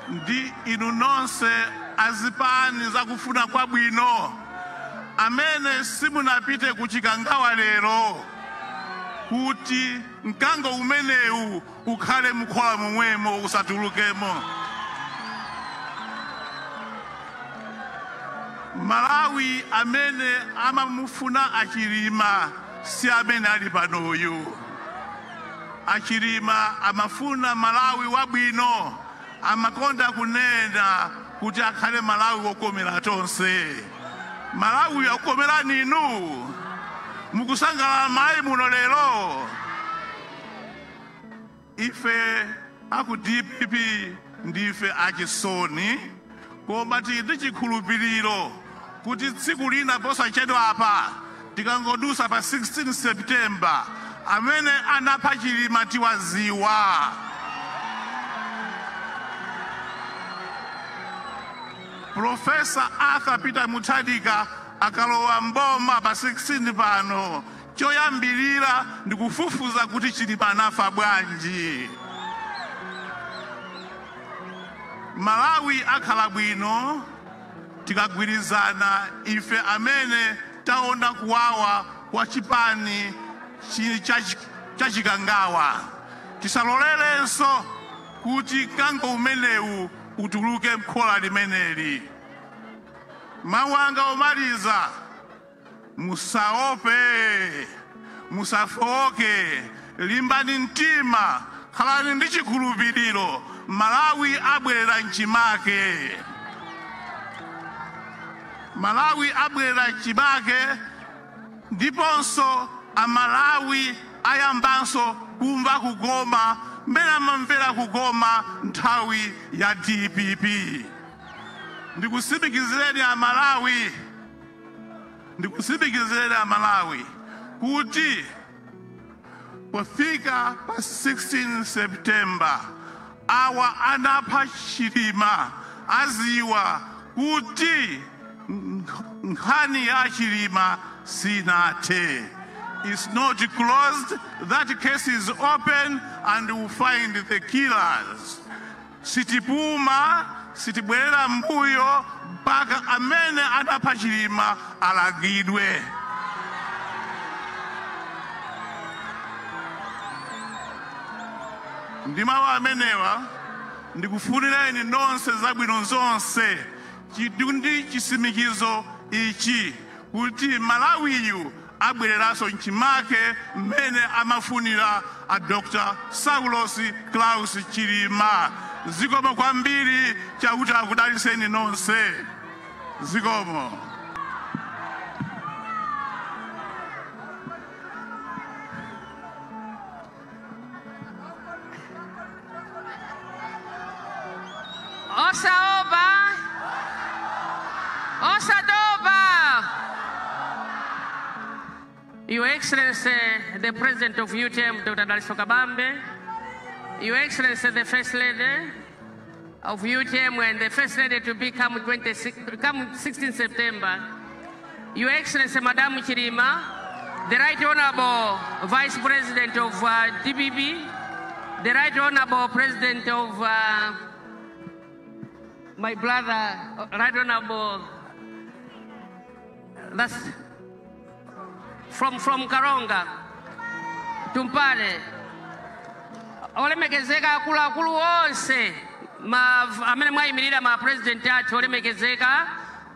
ndi inu nonse azipani zakufuna kwabwino amene simunapite kuchikangawa lero kuti mkango umenewu ukhale mukhola momwemo usatulukemo. Malawi amene amamufuna Achilima si amene ali panoyu. Achilima amafuna Malawi wabwino, amakonda kunena kuti akhale Malawi wokomera tonse. Malawi wokomera ninu mukusangala mai muno lero. Ife aku DPP ndife achisoni, koma tili chikhulupiriro kuti tsiku lina posachedwa apa tikangodusa pa 16 September amene anapha Chilima tiwaziwa. Professor Arthur Peter Mutharika akalowa mboma pa 16 pano, choyambirira ndikufufuza kuti Chilima anafa bwanji. Malawi akhala bwino tikagwirizana ife amene taona kuwawa kwa chipani chachikangawa. Tisalolelenso kuti kango umenewu utuluke mkhola limeneli. Mawu anga omaliza, musaope, musafoke, limbani mtima, khalani ndi chikhulupiriro, Malawi abwerera nchimake. Malawi abwerera nchimake, ndiponso Amalawi ayambanso kumva kugoma mmene amamvera kugoma nthawi ya DPP. Ndikusimikizireni Amalawi kuti pofika pa 16 September awa anapha Chilima aziwa kuti nkhani ya Chilima sinathe. It's not closed. That case is open and we'll find the killers. Sitipuma, sitibwerera mbuyo mpaka amene anapha Chilima alagidwe. Ndimawu amenewa ndikufunireni nonse zabwino zonse chidundi chisimikizo ichi kuti Malawiyu abwereranso nchimake mmene amafunira a Dr. Saulos Klaus Chilima. Zikomo kwambiri, chauta akudaliseni nonse. Zikomo. Your Excellency, the President of UTM, Dr. Daliso Kabambe, Your Excellency, the First Lady of UTM and the First Lady to become 16 September, Your Excellency, Madam Chilima, the Right Honorable Vice President of DPP, the Right Honorable President of my brother, Right Honorable, that's from Karonga, Tumpale, olemekezeka akulu onse amene mwayimirira ma president athu olemekezeka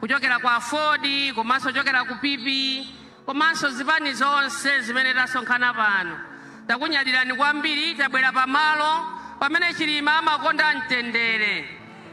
kuchokera kwa Ford komanso kuchokera ku Pipi komanso zipani zonse zimene tasonkhana pano. Takunyadirani kwambiri, tabwera pamalo pamene Chilima amakonda mtendere.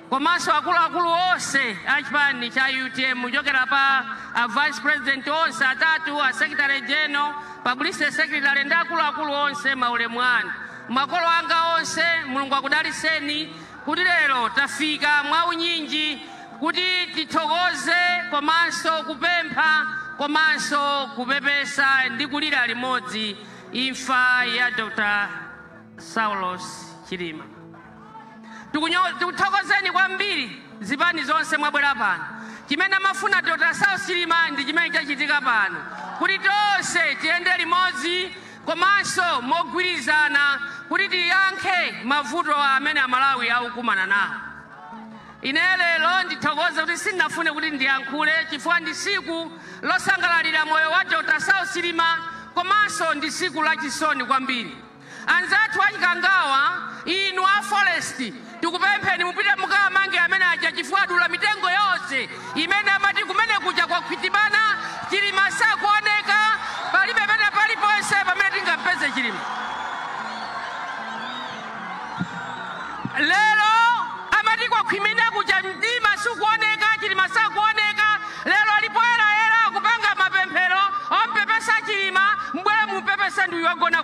Komanso akulu onse achipani cha UTM kuchokera pa Vice President onse atatu, a Secretary General, Publicity Secretary ndi akulu onse maulemu anu. Makolo anga onse Mulungu akudaliseni kuti lero tafika mwaunyinji kuti tithokoze komanso kupempha komanso kupepesa ndi kulira limodzi imfa ya Dr. Saulos Chilima. Tikuthokozeni kwambiri zipani zonse mwabwera pano. Chimene amafuna Dr. Saulos Chilima ndi chimene chachitika pano, kuti tonse tiyende limodzi komanso mogwirizana kuti tiyankhe mavuto amene Amalawi akukumana nawo. Ine lero ndithokoza kuti sindinafune kuti ndiyankhule chifukwa ndi tsiku losangalalira moyo wa Dr. Saulos Chilima komanso ndi tsiku lachisoni kwambiri. Anzathu achikangawa, inu a forest, tikupempheni mupite mukamange amene aja chifukwa adula mitengo yonse imene amati kumene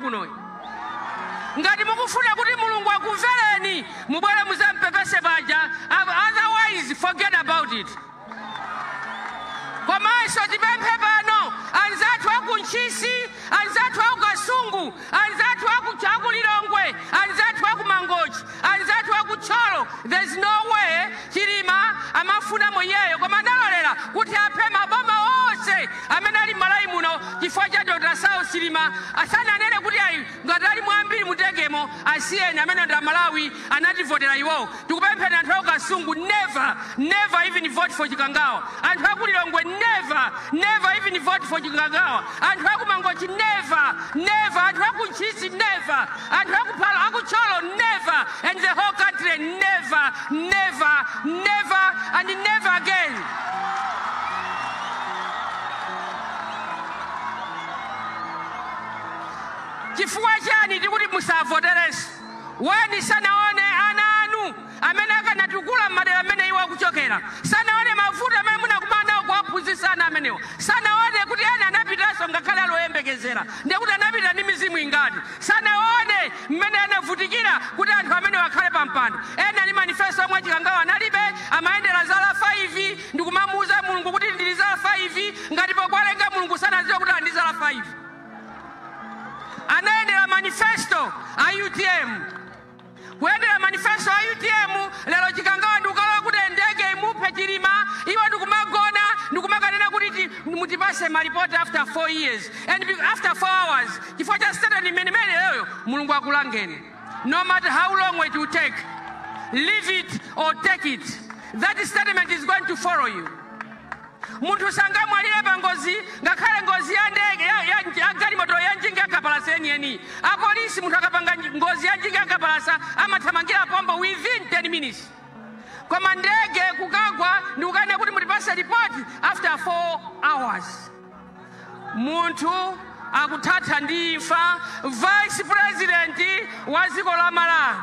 kunoyi. Ngati mukufuna kuti mulungu akumvereni mubwere muzampepese baja, otherwise forget about it. Komanso tipemphe pano anzathu akunchisi, anzathu akukasungu, anzathu akuchakulilongwe, anzathu akumangochi, anzathu akutcholo. There's no way Chilima amafuna moyeyo koma ndalolera kuti aphe maboma onse amene ali Malawi muno chifukwa cha Dr. Saulos Chilima asananene kuti ayi ngati ali mwambiri mutegemo asiyeni amene ndi Malawi anativotera iwo. Tikupempheni anthu akukasungu, never even vote for Chikangawa. Anthu akulilongwe never even vote for Chikangawa. Anthu akumangochi never, anthu akunchisi never, anthu akupalo akucholo never, and the whole country never and never again. Chifukwa chani tikuti musavotereso? Wani sanaone ana anu amene akanatukula madera amene iwo akuchokera. Sanaone mavuto amene munakumana kuwaphunzitsa ana amenewo. Sanaone kuti ena anapitanso ngakhale aloyembekezera ndekuti anapita ndi mizimu ingati. Sanaone mmene anavutikira kuti anthu amene wakhale pampando. Ena ndi manifesto omwe Chikangawa analibe, amayendera zala 5 ndikumamuuza mulungu kuti ndili zala 5 ngati pokwalenga mulungu sanadziwe kuti ndi zala 5. Anaendera manifesto a UTM. Kuendera manifesto a UTM lero Chikangawa ndikukalola kuti ndege imuphe Chilima, iwo ndikumagona ndikumakanena kuti mutipase maripoti after 4 years and after 4 hours. Chifukwa cha statement imene leyo mulungu akulangeni. No matter how long it will take, leave it or take it. That statement is going to follow you. Muntu sanga mwalire pangozi ngakhale ngozi ya ndege ya galimoto ya njinga akapalasa eni. Apolisi muntu akapanga ngozi ya njinga akapalasa amathamangira pombo within 10 minutes. Koma ndege kukagwa ndikukane kuti mutipase report after 4 hours. Muntu akuthatha ndi imfa vice president wa dziko la Malawi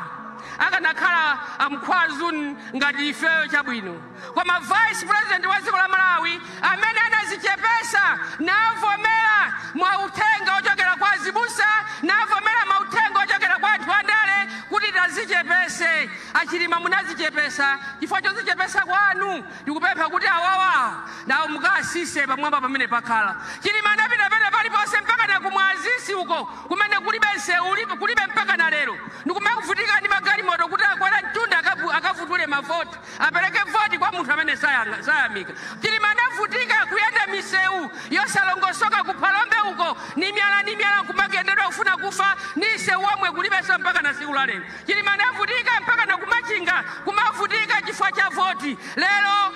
akanakhala amkhwazu ngati ifeyo chabwino. Koma vice president wa dziko la Malawi amene anazichepesa navomera mautenga ochokera kwa azibusa, navomera mautenga ochokera kwa anthu andale kuti tazichepese. Achilima munazichepesa, chifukwa chozichepesa kwanu ndikupempha kuti awawa nawo mukasise pamwamba pamene pakhala. Chilima anapita pene paliponse mpaka na kumwazisi uko kumene kulibe nseu, kulibe mpaka na lero. Ndikumakuvutika ndi magalimoto kuti akwera mtunda akavutule mavoti apereke voti kwa munthu amene sayamika. Chilima anavutika kuyenda miseu yosalongosoka kuphalombe uko ni miyala kumagendedwa kufuna kufa ni seu omwe kulibenso mpaka na siku la lero. Chilima anavutika mpaka na kumachinga kumavutika chifukwa cha voti. Lero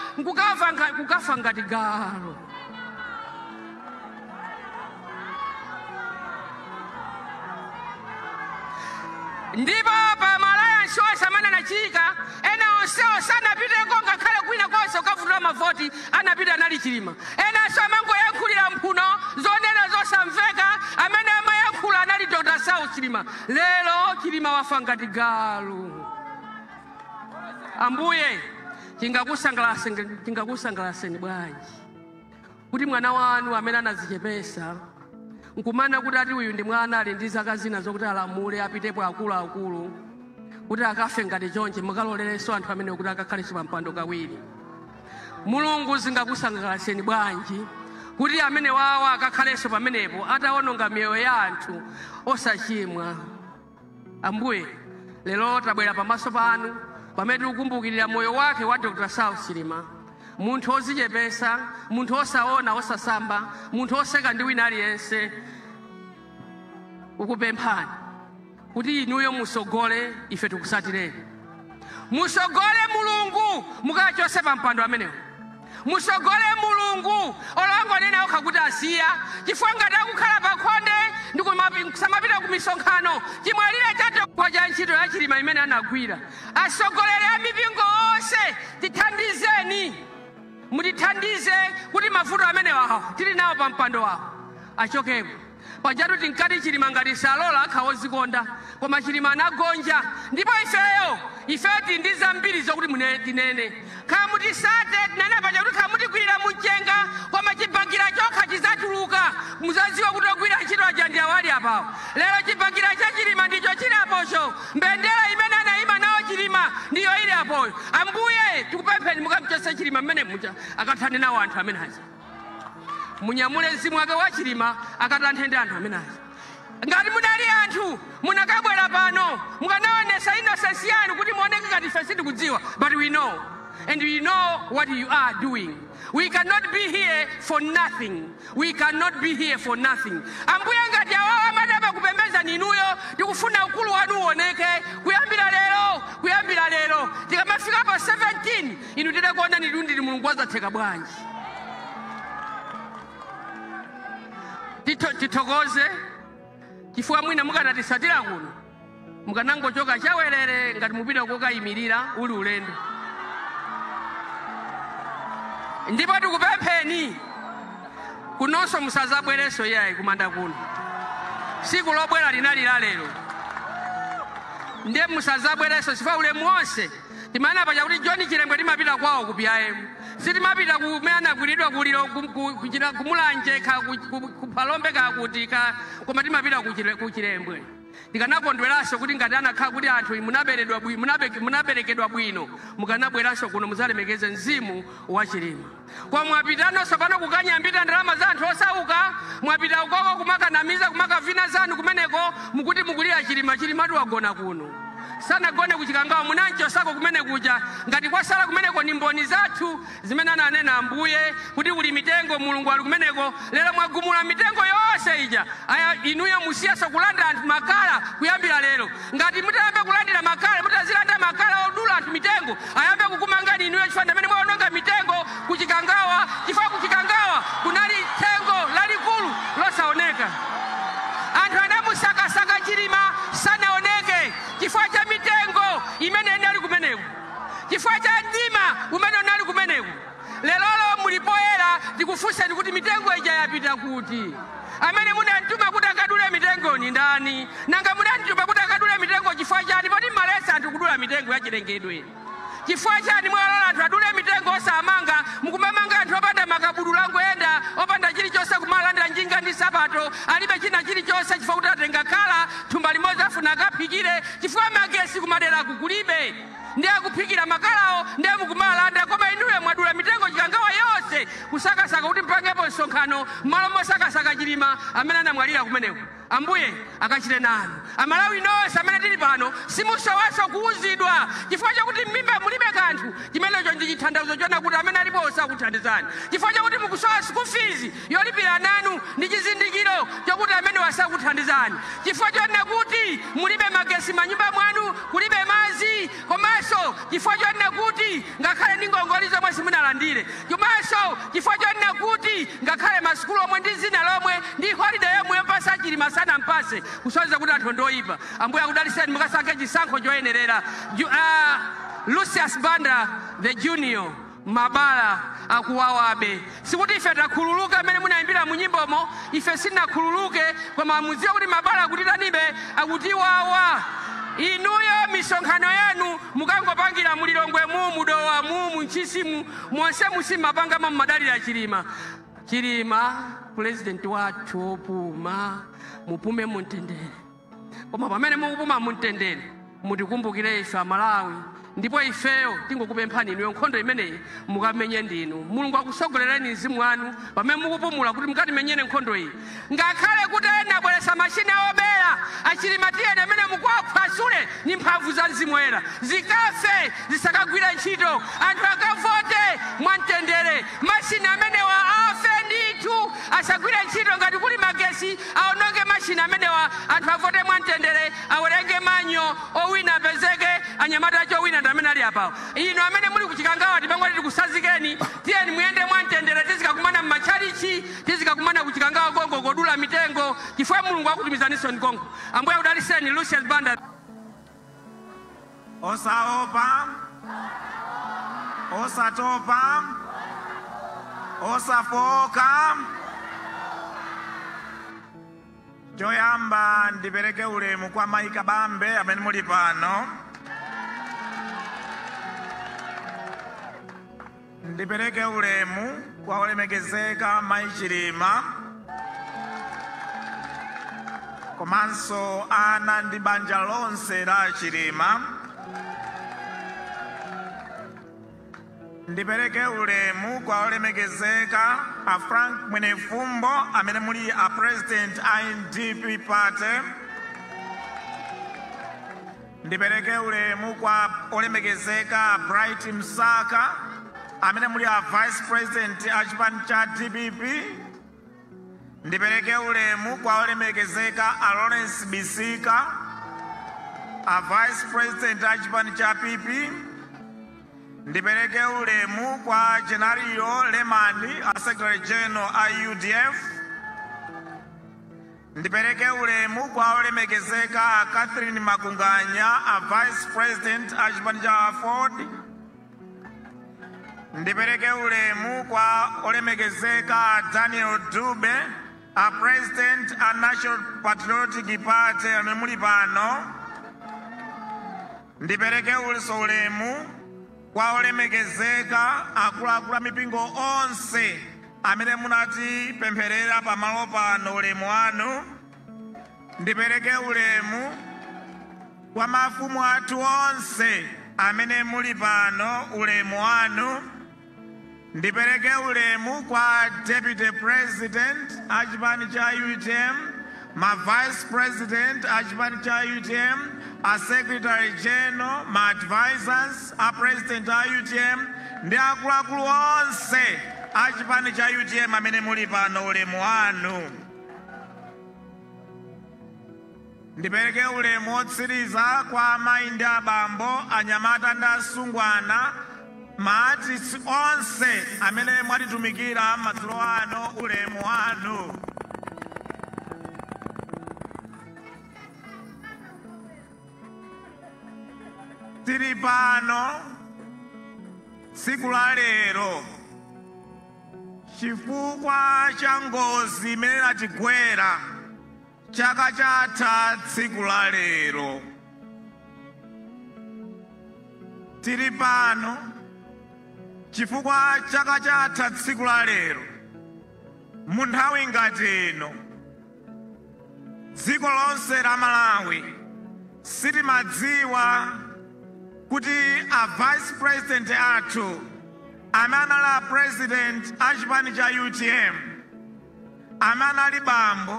kukafa ngati galo. Ndipo pa malaya nshosha mana na chika ena oseo sana pite konga kale kuina konse ukavutula mavoti anapita nali Chilima. Ena samango yankhulira mphuno zonena zosamveka amene amayankhula anali Dr. Saulos Chilima. Lero Chilima wafa ngati galo. Ambuye tingakusangalaseni bwanji kuti mwana wanu amene anazichepesa nkumana kuti ati uyu ndi mwana ali ndi zaka zina zokuti alamule apitepo akuluakulu kuti akafe ngati chonje mukalolereso anthu amene kuti akakhale pampando kawiri. Mulungu zingakusangalaseni bwanji kuti amene wawa akakhaleso pamenepo atawononga miyoyo ya anthu osachimwa. Ambuye lero tabwera pamaso panu pamene tikukumbukirira moyo wake wa Dr. Saulos Chilima. Munthu ozichepesa, munthu osaona, osasamba, munthu oseka ndi wina aliyense. Ukupemphani kuti inuyo musogole ife tikusatireni. Musogole Mulungu mukachose pampando amenewo. Musogole Mulungu olongo nena okakuti asiya chifukwa ngati akukhala pakhonde ndikusamapita ku misonkhano chimwalire chato kwa cha ntchito ya Chilima imene anagwira. Asogolere amipingo onse tithandizeni. Mutithandize kuti mavuto amene wawo tili nawo pampando wawo achokepo. Pajatu tinkati Chilima ngati salola akhawozikonda koma Chilima anagonja. Ndipo ifeyo tindi zambiri zokuti tinene. Khamutisate tinene pajatu khamutigwirira mumchenga koma chibangira chokha chizatuluka. muzaziwa kutogwira ntchito aja ndi awali apawo. Lero chipakira cha Chilima ndicho chili apocho. Mbendera imene anayima nawo Chilima ndiyo ili apoyo. Ambuye tikupempheni mukamchotse Chilima mmene muja akathane nawo anthu amene aja. Munyamule mzimu wake wa Chilima akatanthe ndi anthu amene aja. Ngati munali anthu munakabwera pano mukanaonesa innocence yanu kuti muoneke ngati ife sitikudziwa, but we know and we know what you are doing. We cannot be here for nothing. We cannot be here for nothing. Ambuye ngati awawo amadaba kupembeza ninuyo tikufuna ukulu wanu uoneke kuyambira lero tikamafika pa 17 inu tidakuona nidundi li Mulungu azatheka bwanji. Tithokoze chifukwa mwina mukanatisatira kuno mukanangochoka chawerere ngati mupita kokayimirira uli ulendo. Ndipo tikupempheni kunonso musazabwereso yayi kumanda kuno. Siku lobwera linali la lero. Ndiye musazabwereso sifa ulemu wonse. Timana paja kuti John Chilembwe timapita kwawo kupyaemu. Sitimapita kumene kulidwa kuliro kumulanje kupalombe kakutika koma timapita ku Chilembwe. Ndikanakondweraso kuti ngati anakhala kuti anthu munaberekedwa bwino mukanabweranso kuno muzalemekeze mzimu wa Chilima. Kwa mwapitanonso pano kukanyambita ndalama za anthu osauka, mwapita ukoko kumakanamiza kumakavina zanu kumeneko mukuti mukulira Chilima. Chilimatu wagona kuno. Sana gone kuchikangawa munancho sako kumene kuja ngati kwasala kumeneko ni mboni zathu zimene ananena Ambuye kuti uli mitengo Mulungu ali kumeneko. Lero mwagumula mitengo yonse ija. Aya inuyo musiyaso kulanda anthu makala kuyambira lero. Ngati mutayambe kulandira makala mutazilanda makala odula anthu mitengo ayambe kukumangani inuyo chifanda mene mwaononga mitengo kuchikangawa. Chifukwa kuchikangawa kunali tengo lalikulu losaoneka. Anthu anamusakasaka Chilima sanaoneke chifukwa cha mitengo imene inali kumeneko, chifukwa cha mdima umene unali kumeneko. Lelolo mulipoyera tikufunseni kuti mitengo ija yapita kuti. Amene munantuma kuti akadule mitengo ni ndani? Nanga munantuma kuti akadule mitengo chifukwa chani? Poti malesa anthu kudula mitengo ya chilengedwe. Chifukwa chani mwalola anthu adule mitengo osamanga mukumamanga anthu opanda makabudula langu enda opanda chilichonse kumalandira njinga ndi sapato alibe china chilichonse chifukwa kuti atenga kala thumba limodzi afuna akaphikire chifukwa magesi kumadera kukulibe ndiye akuphikira makalawo ndiye mukumalanda. Koma inuyo mwadula mitengo chikangawa yonse kusakasaka kuti mpangepo msonkhano mmalo mosakasaka Chilima amene anamwalira kumeneko. Ambuye akachite nanu. Amalawi nonse amene tili pano simusowaso kuuzidwa chifukwa chakuti m'mimba mulibe kanthu chimenecho ndi chithandizo chona kuti amene alipo osakuthandizani. Chifukwa chakuti mukusowa school fees yolipira nanu ndi chizindikiro chokuti amene wasakuthandizani. Chifukwa chona kuti mulibe magesi manyumba mwanu, kulibe madzi, komanso chifukwa chona kuti ngakhale ndi ngongole zomwe simunalandire. Komanso chifukwa chona kuti ngakhale masukulu omwe ndi zina lomwe ndi holiday yomwe yopasa Chilima sana mpase kusoza kuti anthu ndoyipa. Ambuye akudaliseni mukasankhe chisankho choyenerera. Lucius Banda the Junior Mabala akuwawabe. Sikuti ife takhululuka amene munayimbira mu nyimbomo, ife sinakhululuke koma mudziwe kuti Mabala akutitanibe akutiwawa. Inuyo misonkhano yanu mukangopangira mulilongwe mudowa munchisimu monse musimapanga madalira Chilima. Chilima president wathu opuma mupume muntendere. Koma pamene mukupuma muntendere mutikumbukire ife Amalawi. Ndipo ifeyo tingokupemphani inuyo nkhondo imeneyi mukamenye ndinu. Mulungu akusogolereni mzimu wanu pamene mukupumula kuti mukatimenyere nkhondo iyi. Ngakhale kuti ena abweresa mashine obera Achilima tiyene amene mukuwaphwasule ni mphamvu za mzimu woyera zikafe zisakagwira ntchito anthu akavote mwamtendere. Mashine amenewa afe ndithu asagwire ntchito ngati kuli magesi aononge mashine amenewa anthu avote mwamtendere awerenge manyo owina apezeke anyamata chowina ndamene ali apawo. Ino amene muli kuchikangawa tipangwa tikusazikeni tiyeni muyende mwamtendere tizikakumana m'machalichi tizikakumana kuchikangawa Kongo kodula mitengo chifukwa Mulungu akutumizaniso ndi Kongo. Ambuye akudaliseni. Lucius Banda. Osaopa, osatopa, osafoka. Choyamba ndipereke ulemu kwa Maika Bambe amene muli pano. Ndipereke ulemu kwa olemekezeka Mai Chilima komanso ana ndi banja lonse la Chilima. Ndipereke ulemu kwa olemekezeka a Frank Mwenefumbo amene muli a president INDP party. Ndipereke ulemu kwa olemekezeka Bright Msaka amene muli a vice president a chipani cha DPP. Ndipereke ulemu kwa olemekezeka a Lawrence Bisika a vice president a chipani cha PP. Ndipereke ulemu kwa Jenario Lemani a secretary general a UDF. Ndipereke ulemu kwa olemekezeka a Catherine Magunganya a vice president a chipani cha Ford. Ndipereke ulemu kwa olemekezeka a Daniel Dube a president a National Patriotic Party amene muli pano. Ndipereke ulemu kwa olemekezeka akuluakulu mipingo onse amene munati pempherera pamalo pano ulemu wanu. Ndipereke ulemu kwa mafumu athu onse amene muli pano ulemu wanu. Ndipereke ulemu kwa deputy president a chipani cha UTM, ma vice president a chipani cha UTM, a secretary general, ma advisors a president a UTM, ndi akuluakulu onse a chipani cha UTM amene muli pano ulemu wanu. Ndipereke ulemu otsiriza kwa amayi ndi abambo, anyamata ndi asungwana, maartist onse amene mwatitumikira madzulo ano ulemu wanu. Tiri pano tsiku la lero chifukwa cha ngozi imene inatigwera chaka chatha tsiku la lero. Tiri pano chifukwa chaka chatha tsiku la lero mu nthawi ngati ino dziko lonse la Malawi sitimadziwa kuti a vice president athu amene anali president a chipani cha UTM, amene anali bambo,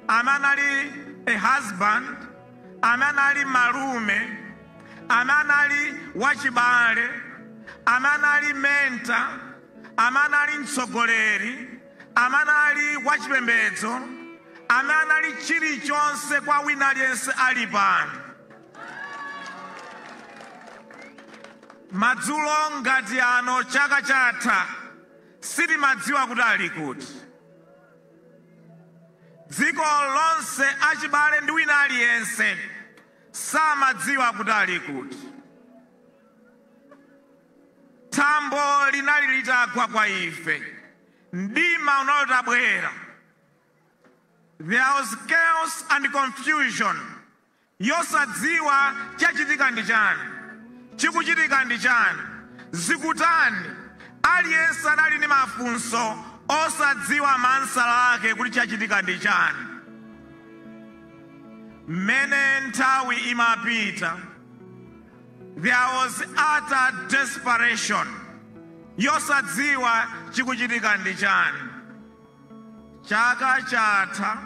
amene anali a husband, amene anali malume, amene anali wachibale, amene ali mentor, amene ali mtsogoleri, amene ali wachipembedzo, amene ali chilichonse kwa wina aliyense ali pano. Madzulo ngati ano chaka chatha sitimadziwa kuti ali kuti. Dziko lonse achibale ndi wina aliyense samadziwa kuti ali kuti. Thambo linali litagwa kwa ife, mdima unali utabwera. There was chaos and confusion. Yosadziwa chachitika ndi chani, chikuchitika ndi chani, zikutani. Aliyense anali ndi mafunso osadziwa mansa lake kuti chachitika ndi chani. Mmene nthawi imapita, there was utter desperation. Yosadziwa chikuchitika ndi chani. Chaka chatha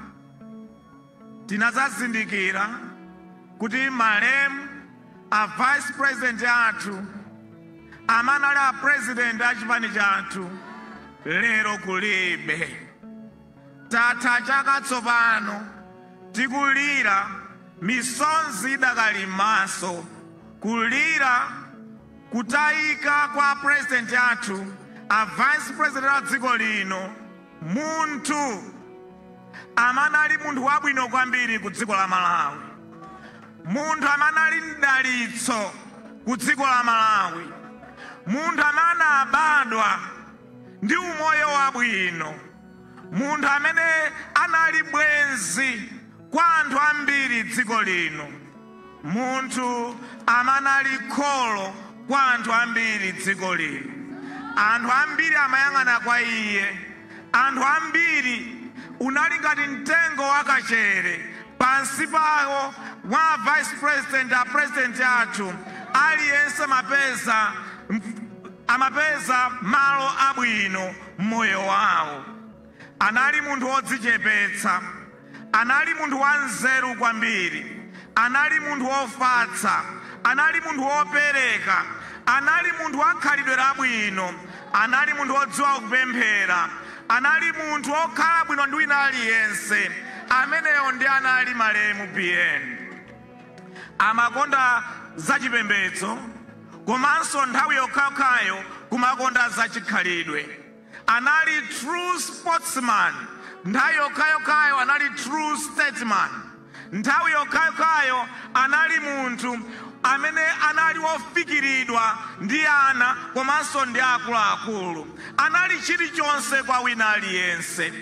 tinazazindikira kuti malemu a vice president athu amene ali a president a chipani chathu lero kulibe. Tatha chaka tsopano tikulira misonzi idakali m'maso, kulira kutayika kwa president athu a vice president a dziko lino, munthu amene ali munthu wabwino kwambiri ku dziko la Malawi, munthu amene ali mdalitso ku dziko la Malawi, munthu amene abadwa ndi umoyo wabwino, munthu amene anali bwenzi kwa anthu ambiri dziko lino, munthu amene ali kholo kwa anthu ambiri dziko lino. Anthu ambiri amayang'ana kwa iye, anthu ambiri unali ngati mtengo wakachere pansi pawo wa vice president a president athu aliyense amapeza malo abwino mmoyo wawo. Anali munthu wodzichepetsa, anali munthu wanzeru kwambiri, anali munthu wofatsa, anali munthu wopereka, anali munthu wakhalidwe labwino, anali munthu wodziwa kupemphera, anali munthu wokhala bwino ndi wina aliyense. Ameneyo ndi anali Malemu BN. Amakonda zachipembedzo komanso nthawi yokhayokhayo kumakonda zachikhalidwe. Anali true sportsman, nthawi yokhayokhayo anali true statesman. Nthawi yokhayokhayo anali munthu amene anali wofikiridwa ndi ana komanso ndi akuluakulu. Anali chilichonse kwa wina aliyense.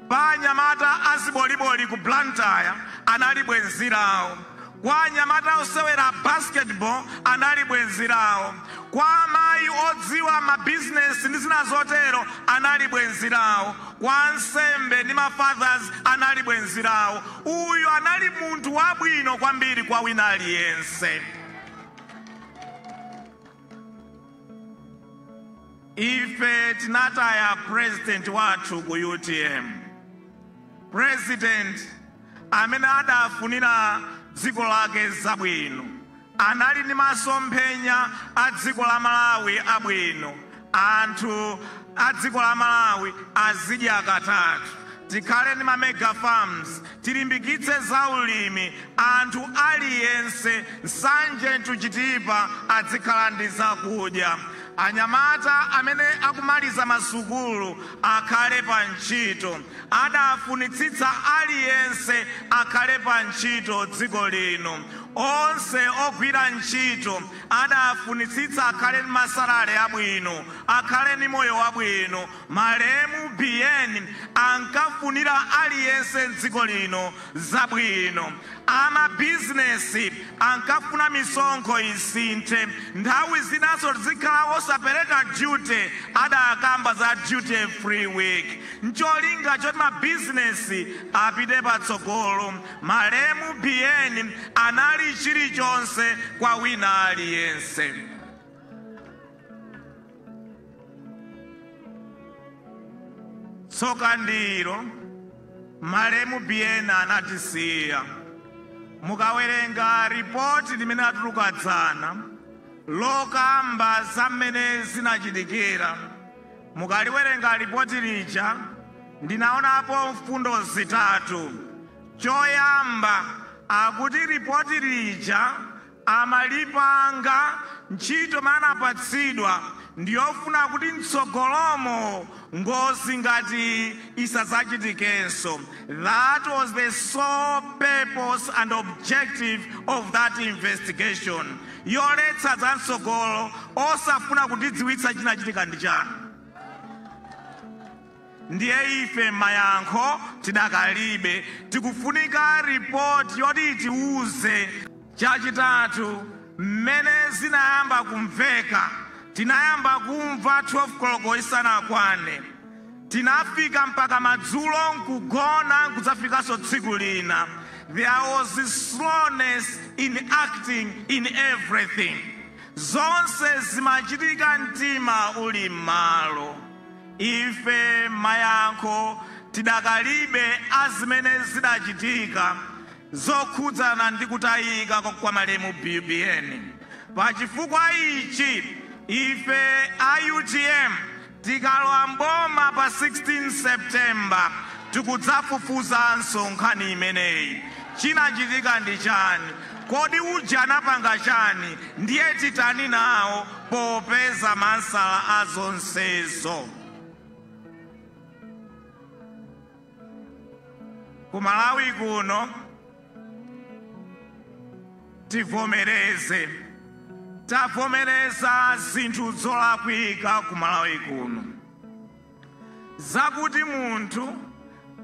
Pa anyamata aziboliboli ku Blantyre anali bwenzi lawo. Kwa anyamata osewera basketball anali bwenzi lawo. Kwa amayi odziwa mabizinesi ndi zina zotero anali bwenzi lawo. Kwa ansembe ndi mafathers anali bwenzi lawo. Uyu anali munthu wabwino kwambiri kwa wina aliyense. Ife tinataya president wathu ku UTM. President amene adafunira dziko lake zabwino, anali ndi masomphenya a dziko la Malawi abwino. Anthu a dziko la Malawi azidya katatu, tikhale ndi mega farms, tilimbikitse zaulimi, anthu aliyense nsanje tuchitipa adzikhala ndi zakudya. Anyamata amene akumaliza masukulu akhale pa ntchito. Adafunitsitsa aliyense akhale pa ntchito dziko lino. Onse ogwira ntchito adafunitsitsa akhale ndi masalale abwino, akhale ndi moyo wabwino. Malemu BN ankafunira aliyense dziko lino zabwino. Amabizinesi ankafuna misonkho isinthe. Nthawi zinaso zikhala osapereka duty, adakamba za duty free week. Ncholinga choti mabizinesi apite patsogolo. Malemu BN anali chilichonse kwa wina aliyense. Tsoka ndilo Malemu BN anatisiya. Mukawerenga ripoti limene atuluka dzana lokamba zamene zinachitikira, mukaliwerenga ripoti lija ndinaonapo mfundo zitatu. Choyamba akuti ripoti lija amalipanga ntchito mana apatsidwa ndiyofuna kuti mtsogolomo ngozi ngati isadzachitikenso. That was the sole purpose and objective of that investigation. Yoletsa za mtsogolo osafuna kutidziwitsa chinachitika ndi chani. Ndiye ife mayankho tidakalibe, tikufunika ripoti yoti itiuze. Chachitatu, mmene zinayamba kumveka, tinayamba kumva 12 koloko isanakwane. Tinafika mpaka madzulo nkugona nkudzafikanso tsiku lina. There was this slowness in acting in everything. Zonse zimachitika mtima uli m'malo. Ife mayankho tidakalibe azimene zidachitika zokhudzana ndi kutayika kwa Malemu BN. Pachifukwa ichi ife a UTM tikalowa mboma pa 16 September tikudzafufuzanso nkhani imeneyi. Chinachitika ndi chani? Kodi uja anapanga chani? Ndiye titani nawo popeza mansala azonsezo. Ku Malawi kuno tivomereze, tavomereza zinthu zolakwika ku Malawi kuno. Zakuti munthu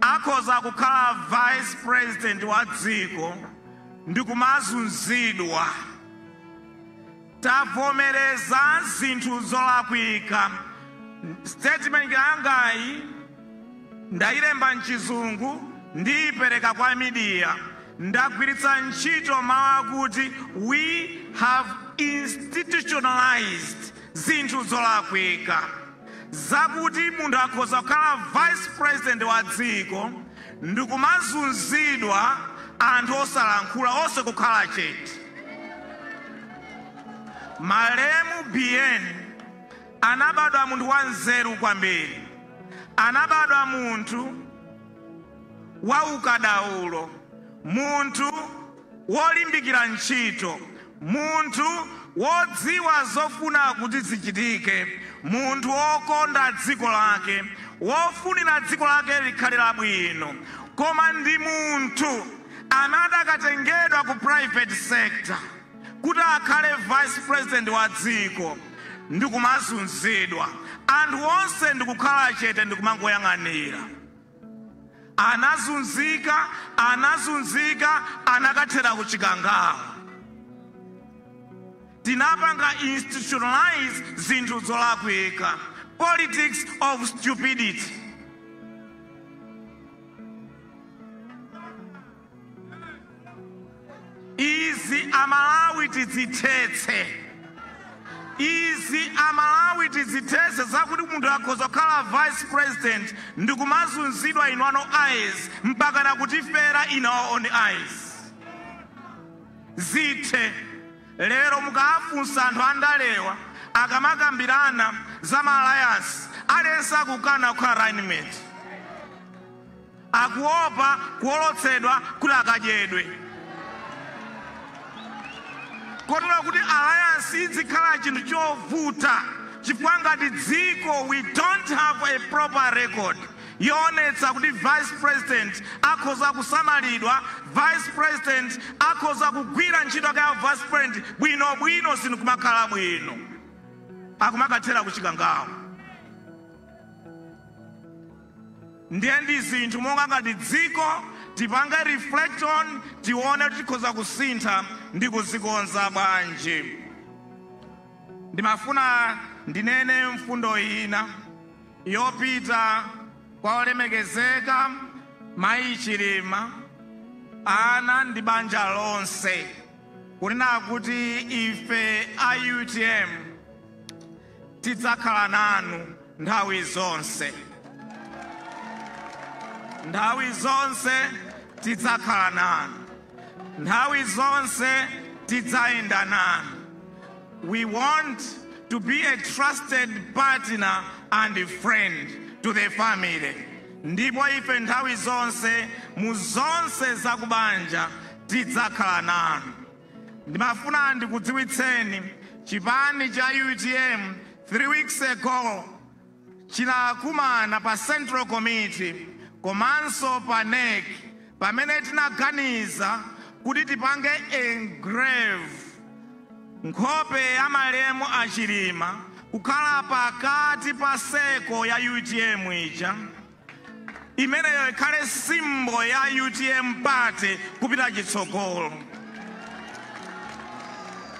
akhoza kukhala vice president wa dziko ndi kumazunzidwa. Tavomereza zinthu zolakwika. Statement yangayi ndailemba mchizungu ndipereka kwa media ndagwiritsa ntchito mawu akuti we have institutionalized zinthu zolakwika zakuti munthu akhoza kukhala vice president wa dziko ndikumazunzidwa anthu osalankhula onse kukhala chete. Malemu BN anabadwa munthu wanzeru kwambiri, anabadwa munthu wa ukadaulo, munthu wolimbikira ntchito, munthu wodziwa zofuna kuti zichitike, munthu wokonda dziko lake, wofunira dziko lake likhale labwino, koma ndi munthu amene akatengedwa ku private sector kuti akhale vice president wa dziko ndikumazunzidwa, anthu onse ndikukhala chete ndikumangoyang'anira. Anazunzika anakathera kuchikangawa. Tinapanga institutionalize zinthu zolakwika, politics of stupidity. Izi amalawi tizithetse. Izi amalawi tizithetse zakuti munthu akhoza kukhala vice president ndikumazunzidwa in our eyes mpaka nakutifera in our own eyes. Zithe lero mukafunsa anthu andalewa akamakambirana za alliance aliyense akukana kukhala running mate, akuopa kuolotsedwa kuti akadyedwe. Kotero kuti alliance izikhala chinthu chovuta chifukwa ngati dziko we don't have a proper record yoonetsa kuti vice president akhoza kusamalidwa, vice president akhoza kugwira ntchito yake ya vice president bwinobwino zinthu kumakhala bwino, akumakathera kuchikangawa. Ndiye ndi zinthu monga ngati dziko tipange reflect on, tione kuti tikhoza kusintha ndi kuzikonza bwanji. Ndimafuna ndinene mfundo ina yopita kwa olemekezeka Mayi Chilima, ana ndi banja lonse, kunena kuti ife a UTM tidzakhala nanu nthawi zonse. Nthawi zonse tidzakhala nanu, nthawi zonse tidzayenda nanu. We want to be a trusted partner and a friend to the family. Ndipo ife nthawi zonse mu zonse zakubanja tidzakhala nanu. Ndimafuna ndikudziwitseni chipani cha UTM 3 weeks ago chinakumana pa Central Committee komanso pa NEC pamene tinaganiza kuti tipange engrave nkhope ya malemu a Chilima kukhala pakati pa seko ya UTM ija, imeneyo ikhale symbol ya UTM party kupita chitsogolo.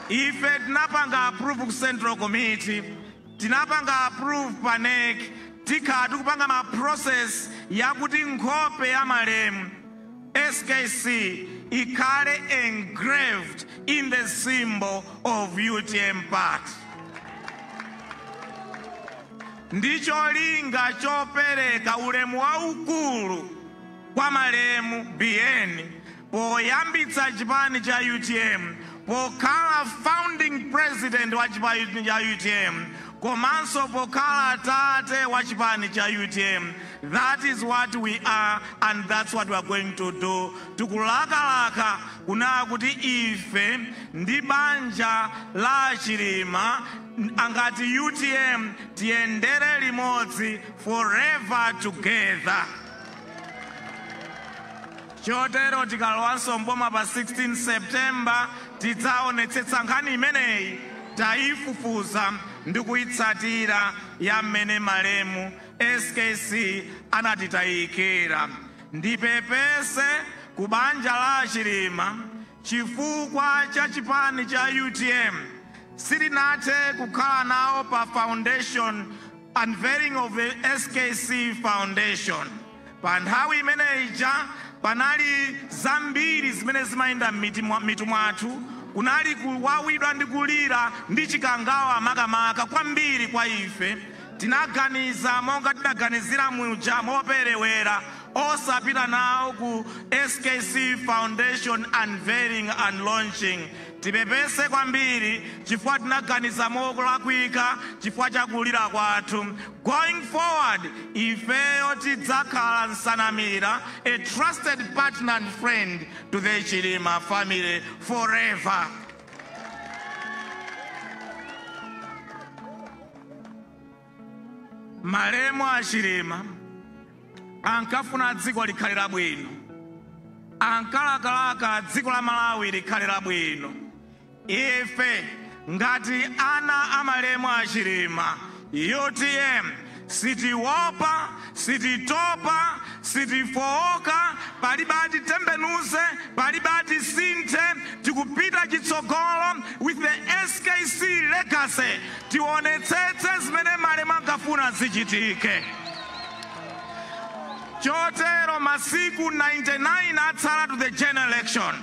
Ife tinapanga approve ku Central Committee, tinapanga approve pa NEC, tikati kupanga ma process yakuti nkhope ya malemu SKC ikhale engraved in the symbol of UTM party. Ndicho linga chopereka ulemu waukulu kwa malemu BN poyambitsa chipani cha UTM, pokhala founding president wa chipani cha UTM, komanso pokhala tate wa chipani cha UTM. That is what we are, and that's what we are going to do. Tikulakalaka kuna kuti ife ndi banja la Chilima angati UTM tiendere limodzi forever together. Chotero tikalowanso mboma pa 16 September tidzaonetsetsa nkhani imeneyi, taifufuza ndi kuitsatira ya mmene malemu SKC anatitayikira. Ndipepese ku banja la Chilima chifukwa cha chipani cha UTM sitinathe kukhala nawo pa foundation unveiling of the SKC foundation. pa nthawi imeneyi panali zambiri zimene zimayenda m'mitu mwathu, kunali kuwawidwa ndi kulira ndi chikangawa makamaka kwambiri kwa ife. Tinaganiza monga tinaganizira muja moperewera osapita nawo ku SKC Foundation unveiling and launching. Tipepese kwambiri chifukwa tinaganiza mokulakwika chifukwa cha kulira kwathu. Going forward, ifeyo tidzakhala nsanamira, a trusted partner and friend to the Chilima family forever. Malemu a Chilima ankafuna dziko likhalira bwino, ankalakalaka dziko la Malawi likhalira bwino. Ife ngati ana amalemu a Chilima, UTM sitiopa, sititopa, sitifooka, palibati tembenuze, palibati sinte, tikupita chitsogolo with the SKC legacy. Tionetsetse zimene malemu ankafuna zichitike. Chotero masiku 99 atsala to the general election.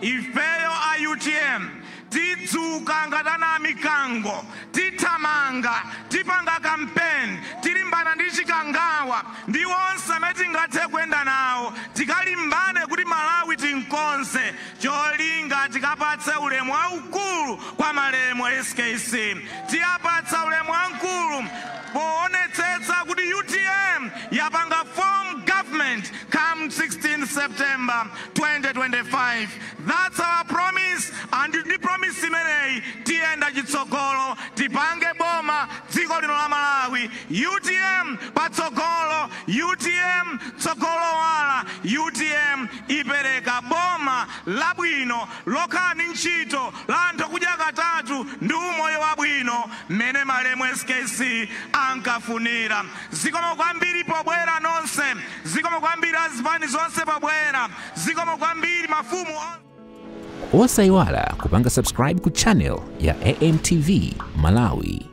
Ifeyo a UTM tidzuka ngatana mikango, titamanga, tipanga campaign, tilimbana ndi chikangawa, ndi onse amene tingathe kwenda nawo, tikalimbane kuti Malawi tinkonse, cholinga tikapatse ulemu waukulu kwa malemu SKC. Tiyapatsa ulemu waukulu poonetsetsa kuti UTM yapanga form government come 16 September 2025. That's our promise, and the promise imeneyi tienda chitsogolo, tipange boma dziko lino la Malawi. UTM patsogolo, UTM tsogolo wala, UTM ipereka boma labwino lokhala ndi ntchito la anthu kudya katatu ndi umoyo wabwino mmene malemu SKC ankafunira. Zikomo kwambiri pobwera nonse, zikomo kwambiri azipani zonse pobwera, zikomo kwambiri mafumu. Osaiwala kupanga subscribe ku channel ya AMTV Malawi.